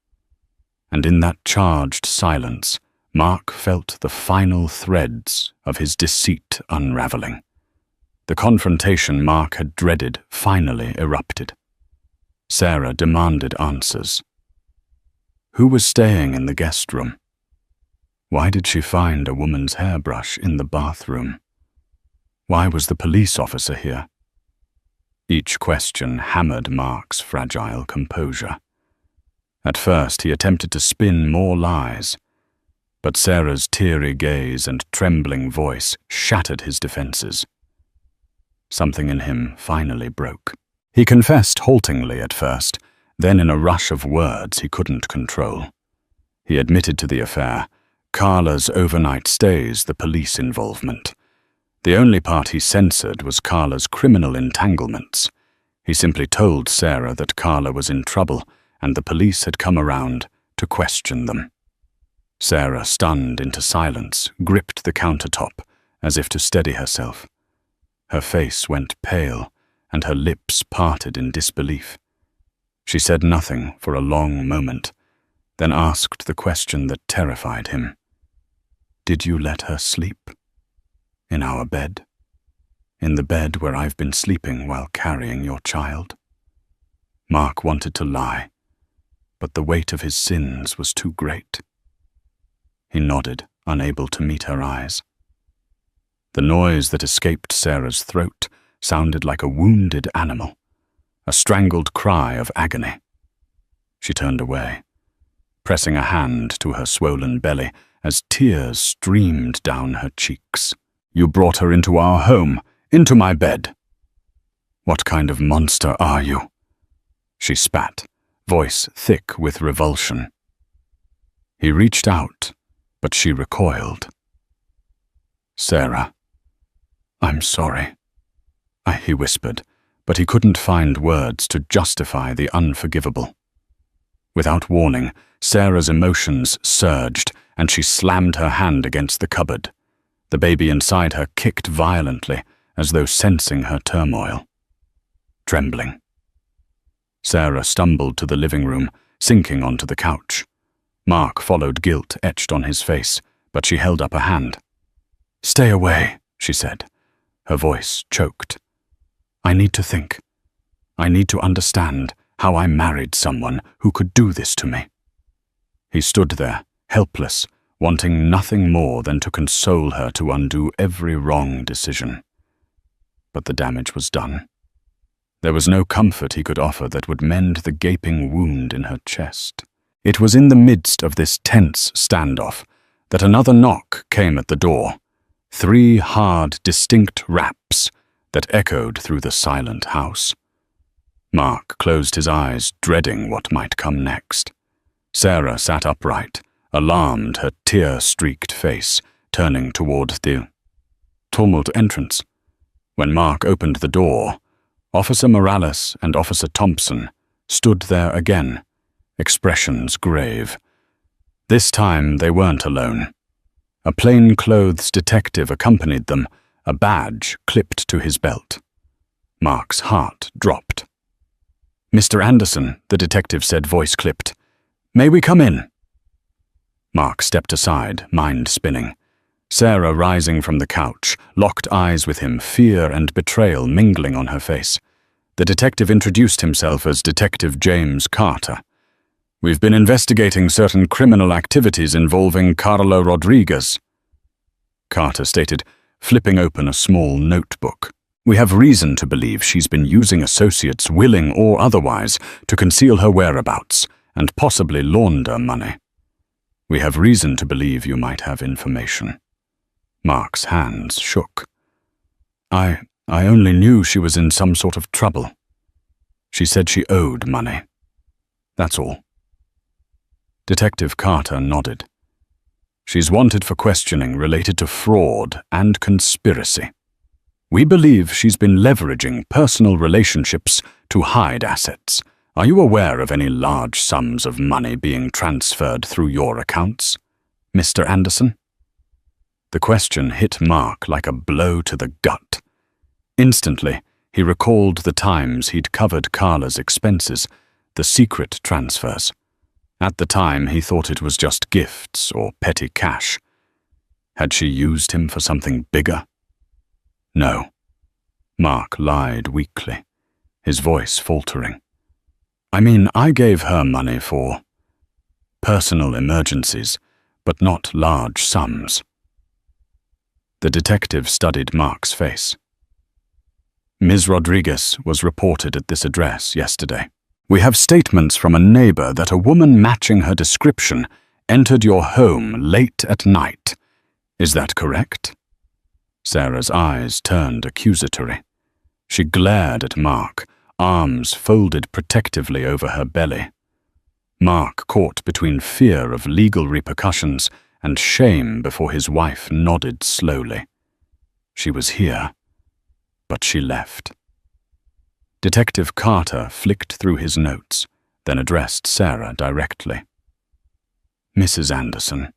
And in that charged silence, Mark felt the final threads of his deceit unraveling. The confrontation Mark had dreaded finally erupted. Sarah demanded answers. Who was staying in the guest room? Why did she find a woman's hairbrush in the bathroom? Why was the police officer here? Each question hammered Mark's fragile composure. At first, he attempted to spin more lies, but Sarah's teary gaze and trembling voice shattered his defenses. Something in him finally broke. He confessed haltingly at first, then in a rush of words he couldn't control. He admitted to the affair, Carla's overnight stays, the police involvement. The only part he censored was Carla's criminal entanglements. He simply told Sarah that Carla was in trouble and the police had come around to question them. Sarah, stunned into silence, gripped the countertop as if to steady herself. Her face went pale and her lips parted in disbelief. She said nothing for a long moment, then asked the question that terrified him. "Did you let her sleep? In our bed? In the bed where I've been sleeping while carrying your child?" Mark wanted to lie, but the weight of his sins was too great. He nodded, unable to meet her eyes. The noise that escaped Sarah's throat sounded like a wounded animal, a strangled cry of agony. She turned away, pressing a hand to her swollen belly as tears streamed down her cheeks. "You brought her into our home, into my bed. What kind of monster are you?" She spat, voice thick with revulsion. He reached out, but she recoiled. "Sarah, I'm sorry," he whispered, but he couldn't find words to justify the unforgivable. Without warning, Sarah's emotions surged, and she slammed her hand against the cupboard. The baby inside her kicked violently, as though sensing her turmoil. Trembling. Sarah stumbled to the living room, sinking onto the couch. Mark followed, guilt etched on his face, but she held up a hand. "Stay away," she said. Her voice choked. "I need to think. I need to understand how I married someone who could do this to me." He stood there, helpless, wanting nothing more than to console her to undo every wrong decision. But the damage was done. There was no comfort he could offer that would mend the gaping wound in her chest. It was in the midst of this tense standoff that another knock came at the door. 3 hard, distinct raps that echoed through the silent house. Mark closed his eyes, dreading what might come next. Sarah sat upright, alarmed, her tear-streaked face turning toward the tumult entrance. When Mark opened the door, Officer Morales and Officer Thompson stood there again, expressions grave. This time they weren't alone. A plain-clothes detective accompanied them, a badge clipped to his belt. Mark's heart dropped. "Mr. Anderson," the detective said, voice clipped. "May we come in?" Mark stepped aside, mind spinning. Sarah, rising from the couch, locked eyes with him, fear and betrayal mingling on her face. The detective introduced himself as Detective James Carter. "We've been investigating certain criminal activities involving Carla Rodriguez," Carter stated, flipping open a small notebook. "We have reason to believe she's been using associates, willing or otherwise, to conceal her whereabouts and possibly launder money. We have reason to believe you might have information." Mark's hands shook. I only knew she was in some sort of trouble. She said she owed money. That's all." Detective Carter nodded. "She's wanted for questioning related to fraud and conspiracy. We believe she's been leveraging personal relationships to hide assets. Are you aware of any large sums of money being transferred through your accounts, Mr. Anderson?" The question hit Mark like a blow to the gut. Instantly, he recalled the times he'd covered Carla's expenses, the secret transfers. At the time, he thought it was just gifts or petty cash. Had she used him for something bigger? No. Mark lied weakly, his voice faltering. "I mean, I gave her money for personal emergencies, but not large sums." The detective studied Mark's face. "Ms. Rodriguez was reported at this address yesterday. We have statements from a neighbor that a woman matching her description entered your home late at night. Is that correct?" Sarah's eyes turned accusatory. She glared at Mark, arms folded protectively over her belly. Mark caught between fear of legal repercussions and shame before his wife nodded slowly. She was here, but she left. Detective Carter flicked through his notes, then addressed Sarah directly. "Mrs. Anderson,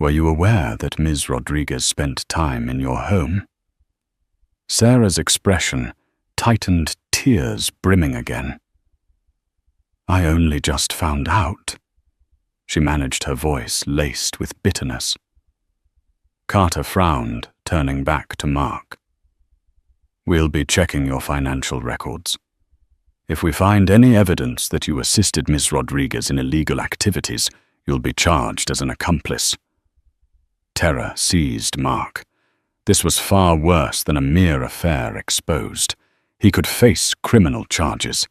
were you aware that Ms. Rodriguez spent time in your home?" Sarah's expression tightened, tears brimming again. "I only just found out." She managed her voice laced with bitterness. Carter frowned, turning back to Mark. "We'll be checking your financial records. If we find any evidence that you assisted Ms. Rodriguez in illegal activities, you'll be charged as an accomplice." Terror seized Mark. This was far worse than a mere affair exposed. He could face criminal charges.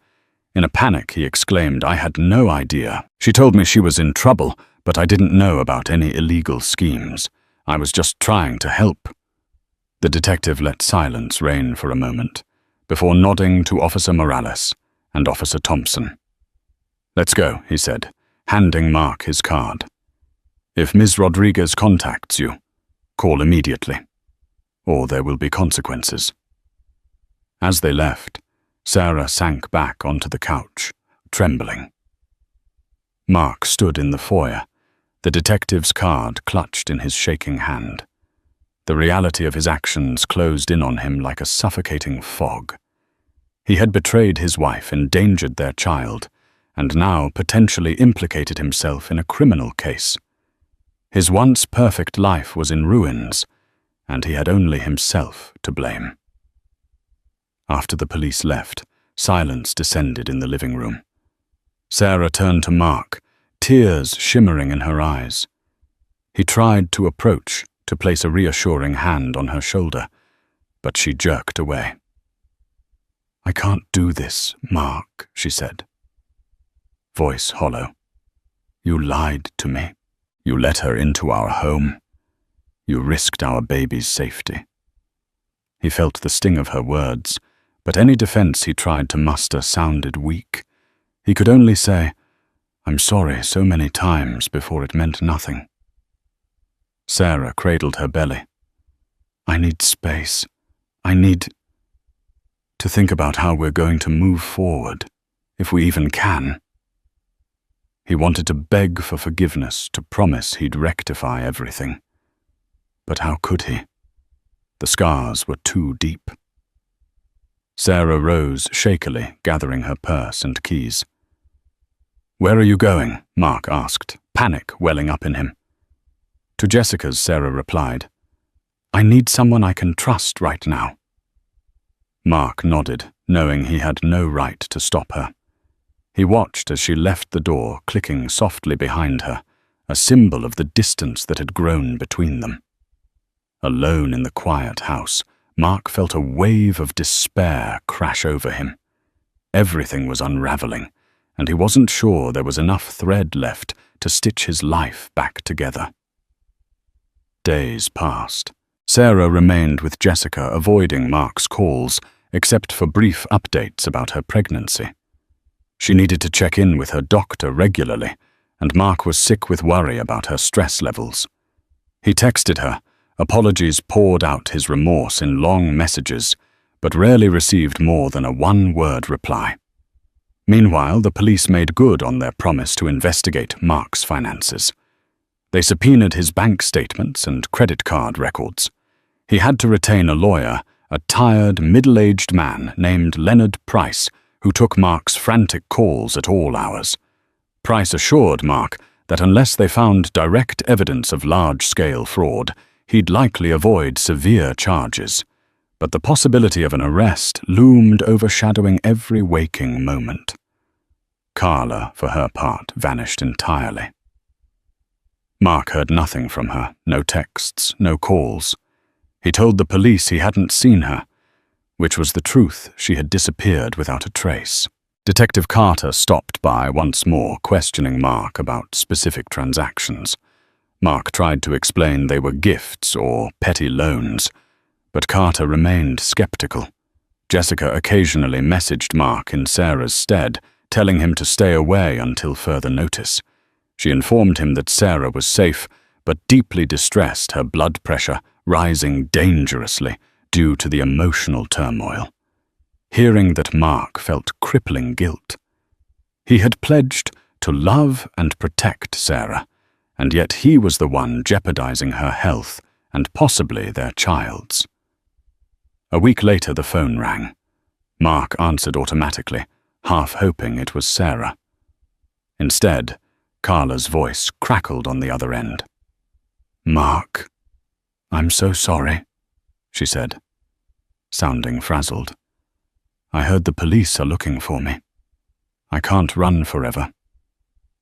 In a panic, he exclaimed, "I had no idea. She told me she was in trouble, but I didn't know about any illegal schemes. I was just trying to help." The detective let silence reign for a moment, before nodding to Officer Morales and Officer Thompson. "Let's go," he said, handing Mark his card. "If Ms. Rodriguez contacts you, call immediately, or there will be consequences." As they left, Sarah sank back onto the couch, trembling. Mark stood in the foyer, the detective's card clutched in his shaking hand. The reality of his actions closed in on him like a suffocating fog. He had betrayed his wife, endangered their child, and now potentially implicated himself in a criminal case. His once perfect life was in ruins, and he had only himself to blame. After the police left, silence descended in the living room. Sarah turned to Mark, tears shimmering in her eyes. He tried to approach, to place a reassuring hand on her shoulder, but she jerked away. "I can't do this, Mark," she said. Voice hollow. "You lied to me. You let her into our home. You risked our baby's safety." He felt the sting of her words, but any defense he tried to muster sounded weak. He could only say, "I'm sorry," so many times before it meant nothing. Sarah cradled her belly. "I need space. I need to think about how we're going to move forward, if we even can." He wanted to beg for forgiveness, to promise he'd rectify everything. But how could he? The scars were too deep. Sarah rose shakily, gathering her purse and keys. "Where are you going?" Mark asked, panic welling up in him. To Jessica's, Sarah replied, "I need someone I can trust right now." Mark nodded, knowing he had no right to stop her. He watched as she left the door, clicking softly behind her, a symbol of the distance that had grown between them. Alone in the quiet house, Mark felt a wave of despair crash over him. Everything was unraveling, and he wasn't sure there was enough thread left to stitch his life back together. Days passed. Sarah remained with Jessica, avoiding Mark's calls, except for brief updates about her pregnancy. She needed to check in with her doctor regularly, and Mark was sick with worry about her stress levels. He texted her, apologies poured out his remorse in long messages, but rarely received more than a one-word reply. Meanwhile, the police made good on their promise to investigate Mark's finances. They subpoenaed his bank statements and credit card records. He had to retain a lawyer, a tired, middle-aged man named Leonard Price, who took Mark's frantic calls at all hours. Price assured Mark that unless they found direct evidence of large-scale fraud, he'd likely avoid severe charges. But the possibility of an arrest loomed, overshadowing every waking moment. Carla, for her part, vanished entirely. Mark heard nothing from her, no texts, no calls. He told the police he hadn't seen her, which was the truth. She had disappeared without a trace. Detective Carter stopped by once more, questioning Mark about specific transactions. Mark tried to explain they were gifts or petty loans, but Carter remained skeptical. Jessica occasionally messaged Mark in Sarah's stead, telling him to stay away until further notice. She informed him that Sarah was safe, but deeply distressed, her blood pressure rising dangerously due to the emotional turmoil. Hearing that Mark felt crippling guilt. He had pledged to love and protect Sarah, and yet he was the one jeopardizing her health and possibly their child's. A week later, the phone rang. Mark answered automatically, half hoping it was Sarah. Instead, Carla's voice crackled on the other end. "Mark, I'm so sorry," she said, sounding frazzled. "I heard the police are looking for me. I can't run forever.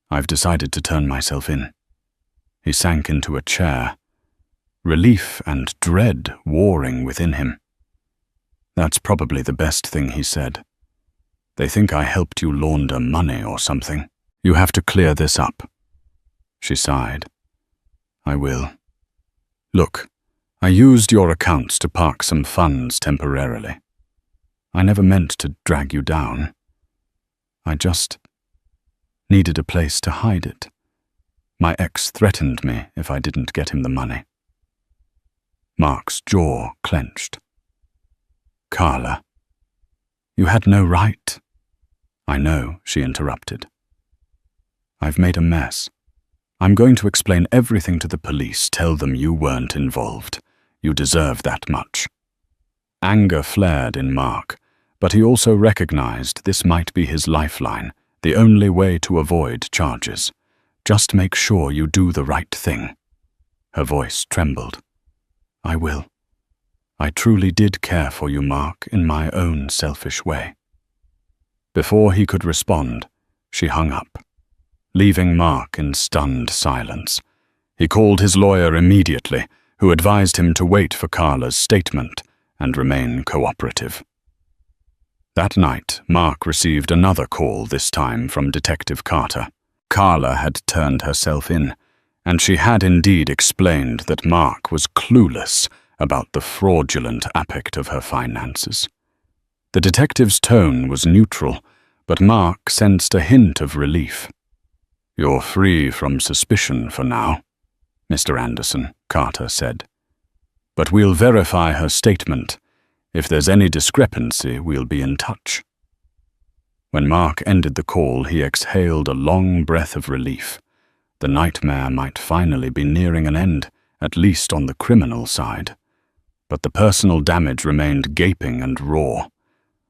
I've decided to turn myself in." He sank into a chair, relief and dread warring within him. "That's probably the best thing," he said. "They think I helped you launder money or something. You have to clear this up." She sighed. "I will. Look, I used your accounts to park some funds temporarily. I never meant to drag you down. I just needed a place to hide it. My ex threatened me if I didn't get him the money." Mark's jaw clenched. "Carla, you had no right." "I know," she interrupted. "I've made a mess. I'm going to explain everything to the police, tell them you weren't involved. You deserve that much." Anger flared in Mark, but he also recognized this might be his lifeline, the only way to avoid charges. "Just make sure you do the right thing." Her voice trembled. "I will. I truly did care for you, Mark, in my own selfish way." Before he could respond, she hung up, leaving Mark in stunned silence. He called his lawyer immediately, who advised him to wait for Carla's statement and remain cooperative. That night, Mark received another call, this time from Detective Carter. Carla had turned herself in, and she had indeed explained that Mark was clueless about the fraudulent aspect of her finances. The detective's tone was neutral, but Mark sensed a hint of relief. "You're free from suspicion for now, Mr. Anderson," Carter said. "But we'll verify her statement. If there's any discrepancy, we'll be in touch." When Mark ended the call, he exhaled a long breath of relief. The nightmare might finally be nearing an end, at least on the criminal side. But the personal damage remained gaping and raw.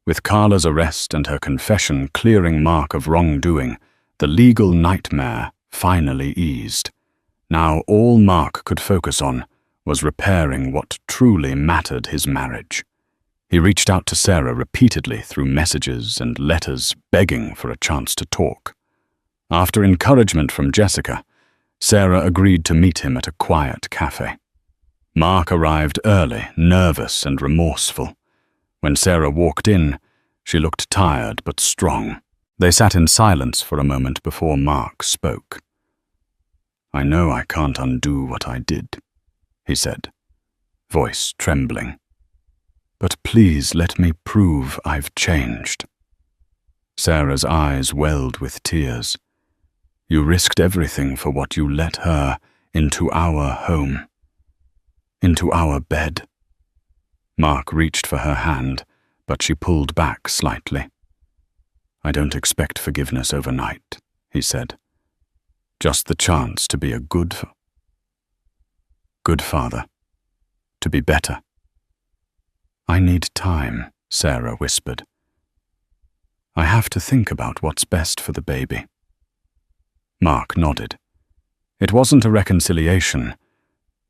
With Carla's arrest and her confession clearing Mark of wrongdoing, the legal nightmare finally eased. Now all Mark could focus on was repairing what truly mattered: his marriage. He reached out to Sarah repeatedly through messages and letters, begging for a chance to talk. After encouragement from Jessica, Sarah agreed to meet him at a quiet cafe. Mark arrived early, nervous and remorseful. When Sarah walked in, she looked tired but strong. They sat in silence for a moment before Mark spoke. "I know I can't undo what I did," he said, voice trembling. "But please let me prove I've changed." Sarah's eyes welled with tears. "You risked everything for what you let her into our home, into our bed." Mark reached for her hand, but she pulled back slightly. "I don't expect forgiveness overnight," he said. "Just the chance to be a good father, to be better." "I need time," Sarah whispered. "I have to think about what's best for the baby." Mark nodded. It wasn't a reconciliation,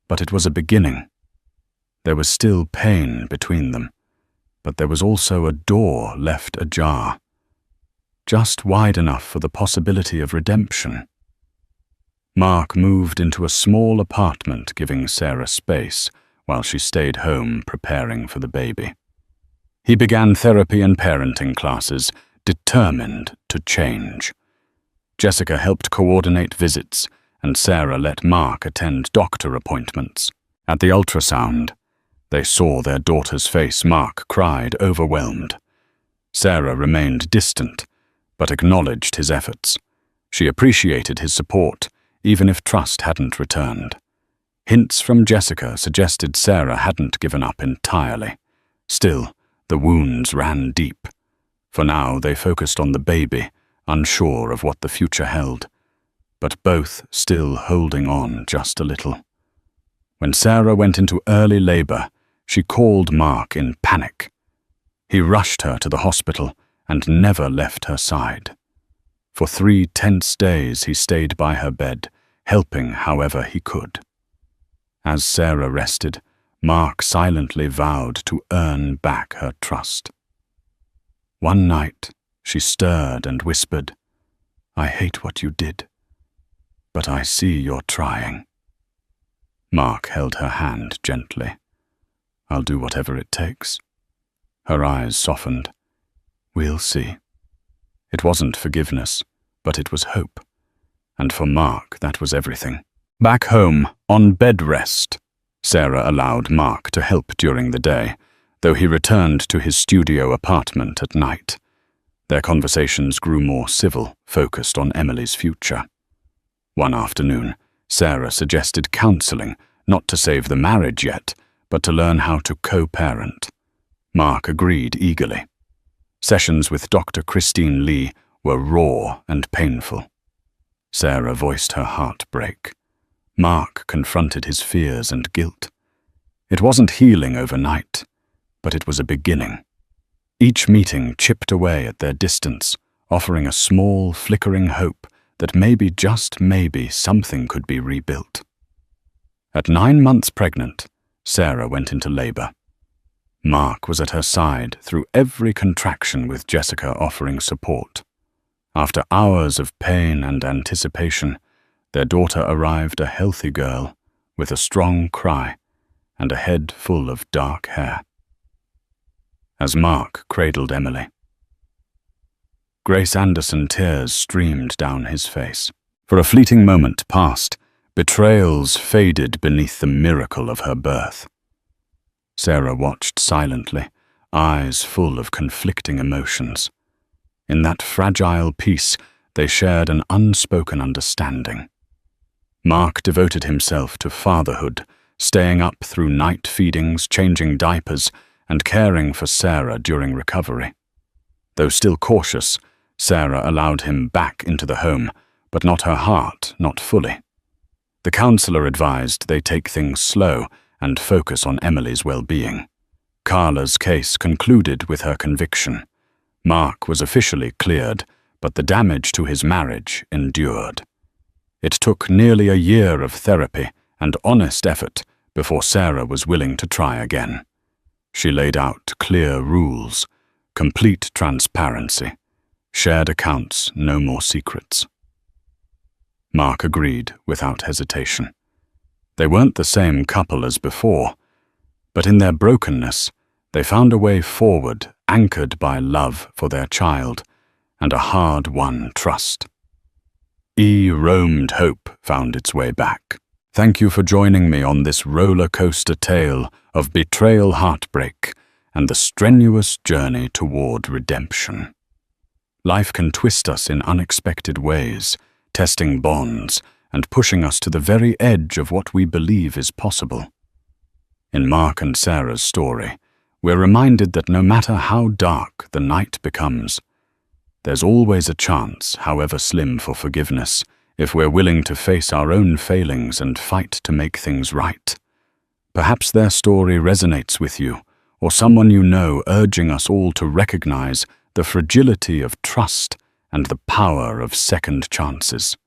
but it was a beginning. There was still pain between them, but there was also a door left ajar, just wide enough for the possibility of redemption. Mark moved into a small apartment, giving Sarah space while she stayed home preparing for the baby. He began therapy and parenting classes, determined to change. Jessica helped coordinate visits, and Sarah let Mark attend doctor appointments. At the ultrasound, they saw their daughter's face. Mark cried, overwhelmed. Sarah remained distant, but acknowledged his efforts. She appreciated his support, even if trust hadn't returned. Hints from Jessica suggested Sarah hadn't given up entirely. Still, the wounds ran deep. For now, they focused on the baby, unsure of what the future held, but both still holding on just a little. When Sarah went into early labor, she called Mark in panic. He rushed her to the hospital and never left her side. For 3 tense days he stayed by her bed, helping however he could. As Sarah rested, Mark silently vowed to earn back her trust. One night, she stirred and whispered, "I hate what you did, but I see you're trying." Mark held her hand gently. "I'll do whatever it takes." Her eyes softened. "We'll see." It wasn't forgiveness, but it was hope. And for Mark, that was everything. Back home, on bed rest, Sarah allowed Mark to help during the day, though he returned to his studio apartment at night. Their conversations grew more civil, focused on Emily's future. One afternoon, Sarah suggested counseling, not to save the marriage yet, but to learn how to co-parent. Mark agreed eagerly. Sessions with Dr. Christine Lee were raw and painful. Sarah voiced her heartbreak. Mark confronted his fears and guilt. It wasn't healing overnight, but it was a beginning. Each meeting chipped away at their distance, offering a small, flickering hope that maybe, just maybe, something could be rebuilt. At 9 months pregnant, Sarah went into labor. Mark was at her side through every contraction, with Jessica offering support. After hours of pain and anticipation, their daughter arrived, a healthy girl with a strong cry and a head full of dark hair. As Mark cradled Emily, Grace Anderson, tears streamed down his face. For a fleeting moment past, betrayals faded beneath the miracle of her birth. Sarah watched silently, eyes full of conflicting emotions. In that fragile peace, they shared an unspoken understanding. Mark devoted himself to fatherhood, staying up through night feedings, changing diapers, and caring for Sarah during recovery. Though still cautious, Sarah allowed him back into the home, but not her heart, not fully. The counselor advised they take things slow and focus on Emily's well-being. Carla's case concluded with her conviction. Mark was officially cleared, but the damage to his marriage endured. It took nearly a year of therapy and honest effort before Sarah was willing to try again. She laid out clear rules, complete transparency, shared accounts, no more secrets. Mark agreed without hesitation. They weren't the same couple as before, but in their brokenness, they found a way forward anchored by love for their child and a hard-won trust. Roamed hope found its way back. Thank you for joining me on this roller coaster tale of betrayal, heartbreak, and the strenuous journey toward redemption. Life can twist us in unexpected ways, testing bonds and pushing us to the very edge of what we believe is possible. In Mark and Sarah's story, we're reminded that no matter how dark the night becomes, there's always a chance, however slim, for forgiveness, if we're willing to face our own failings and fight to make things right. Perhaps their story resonates with you, or someone you know, urging us all to recognize the fragility of trust and the power of second chances.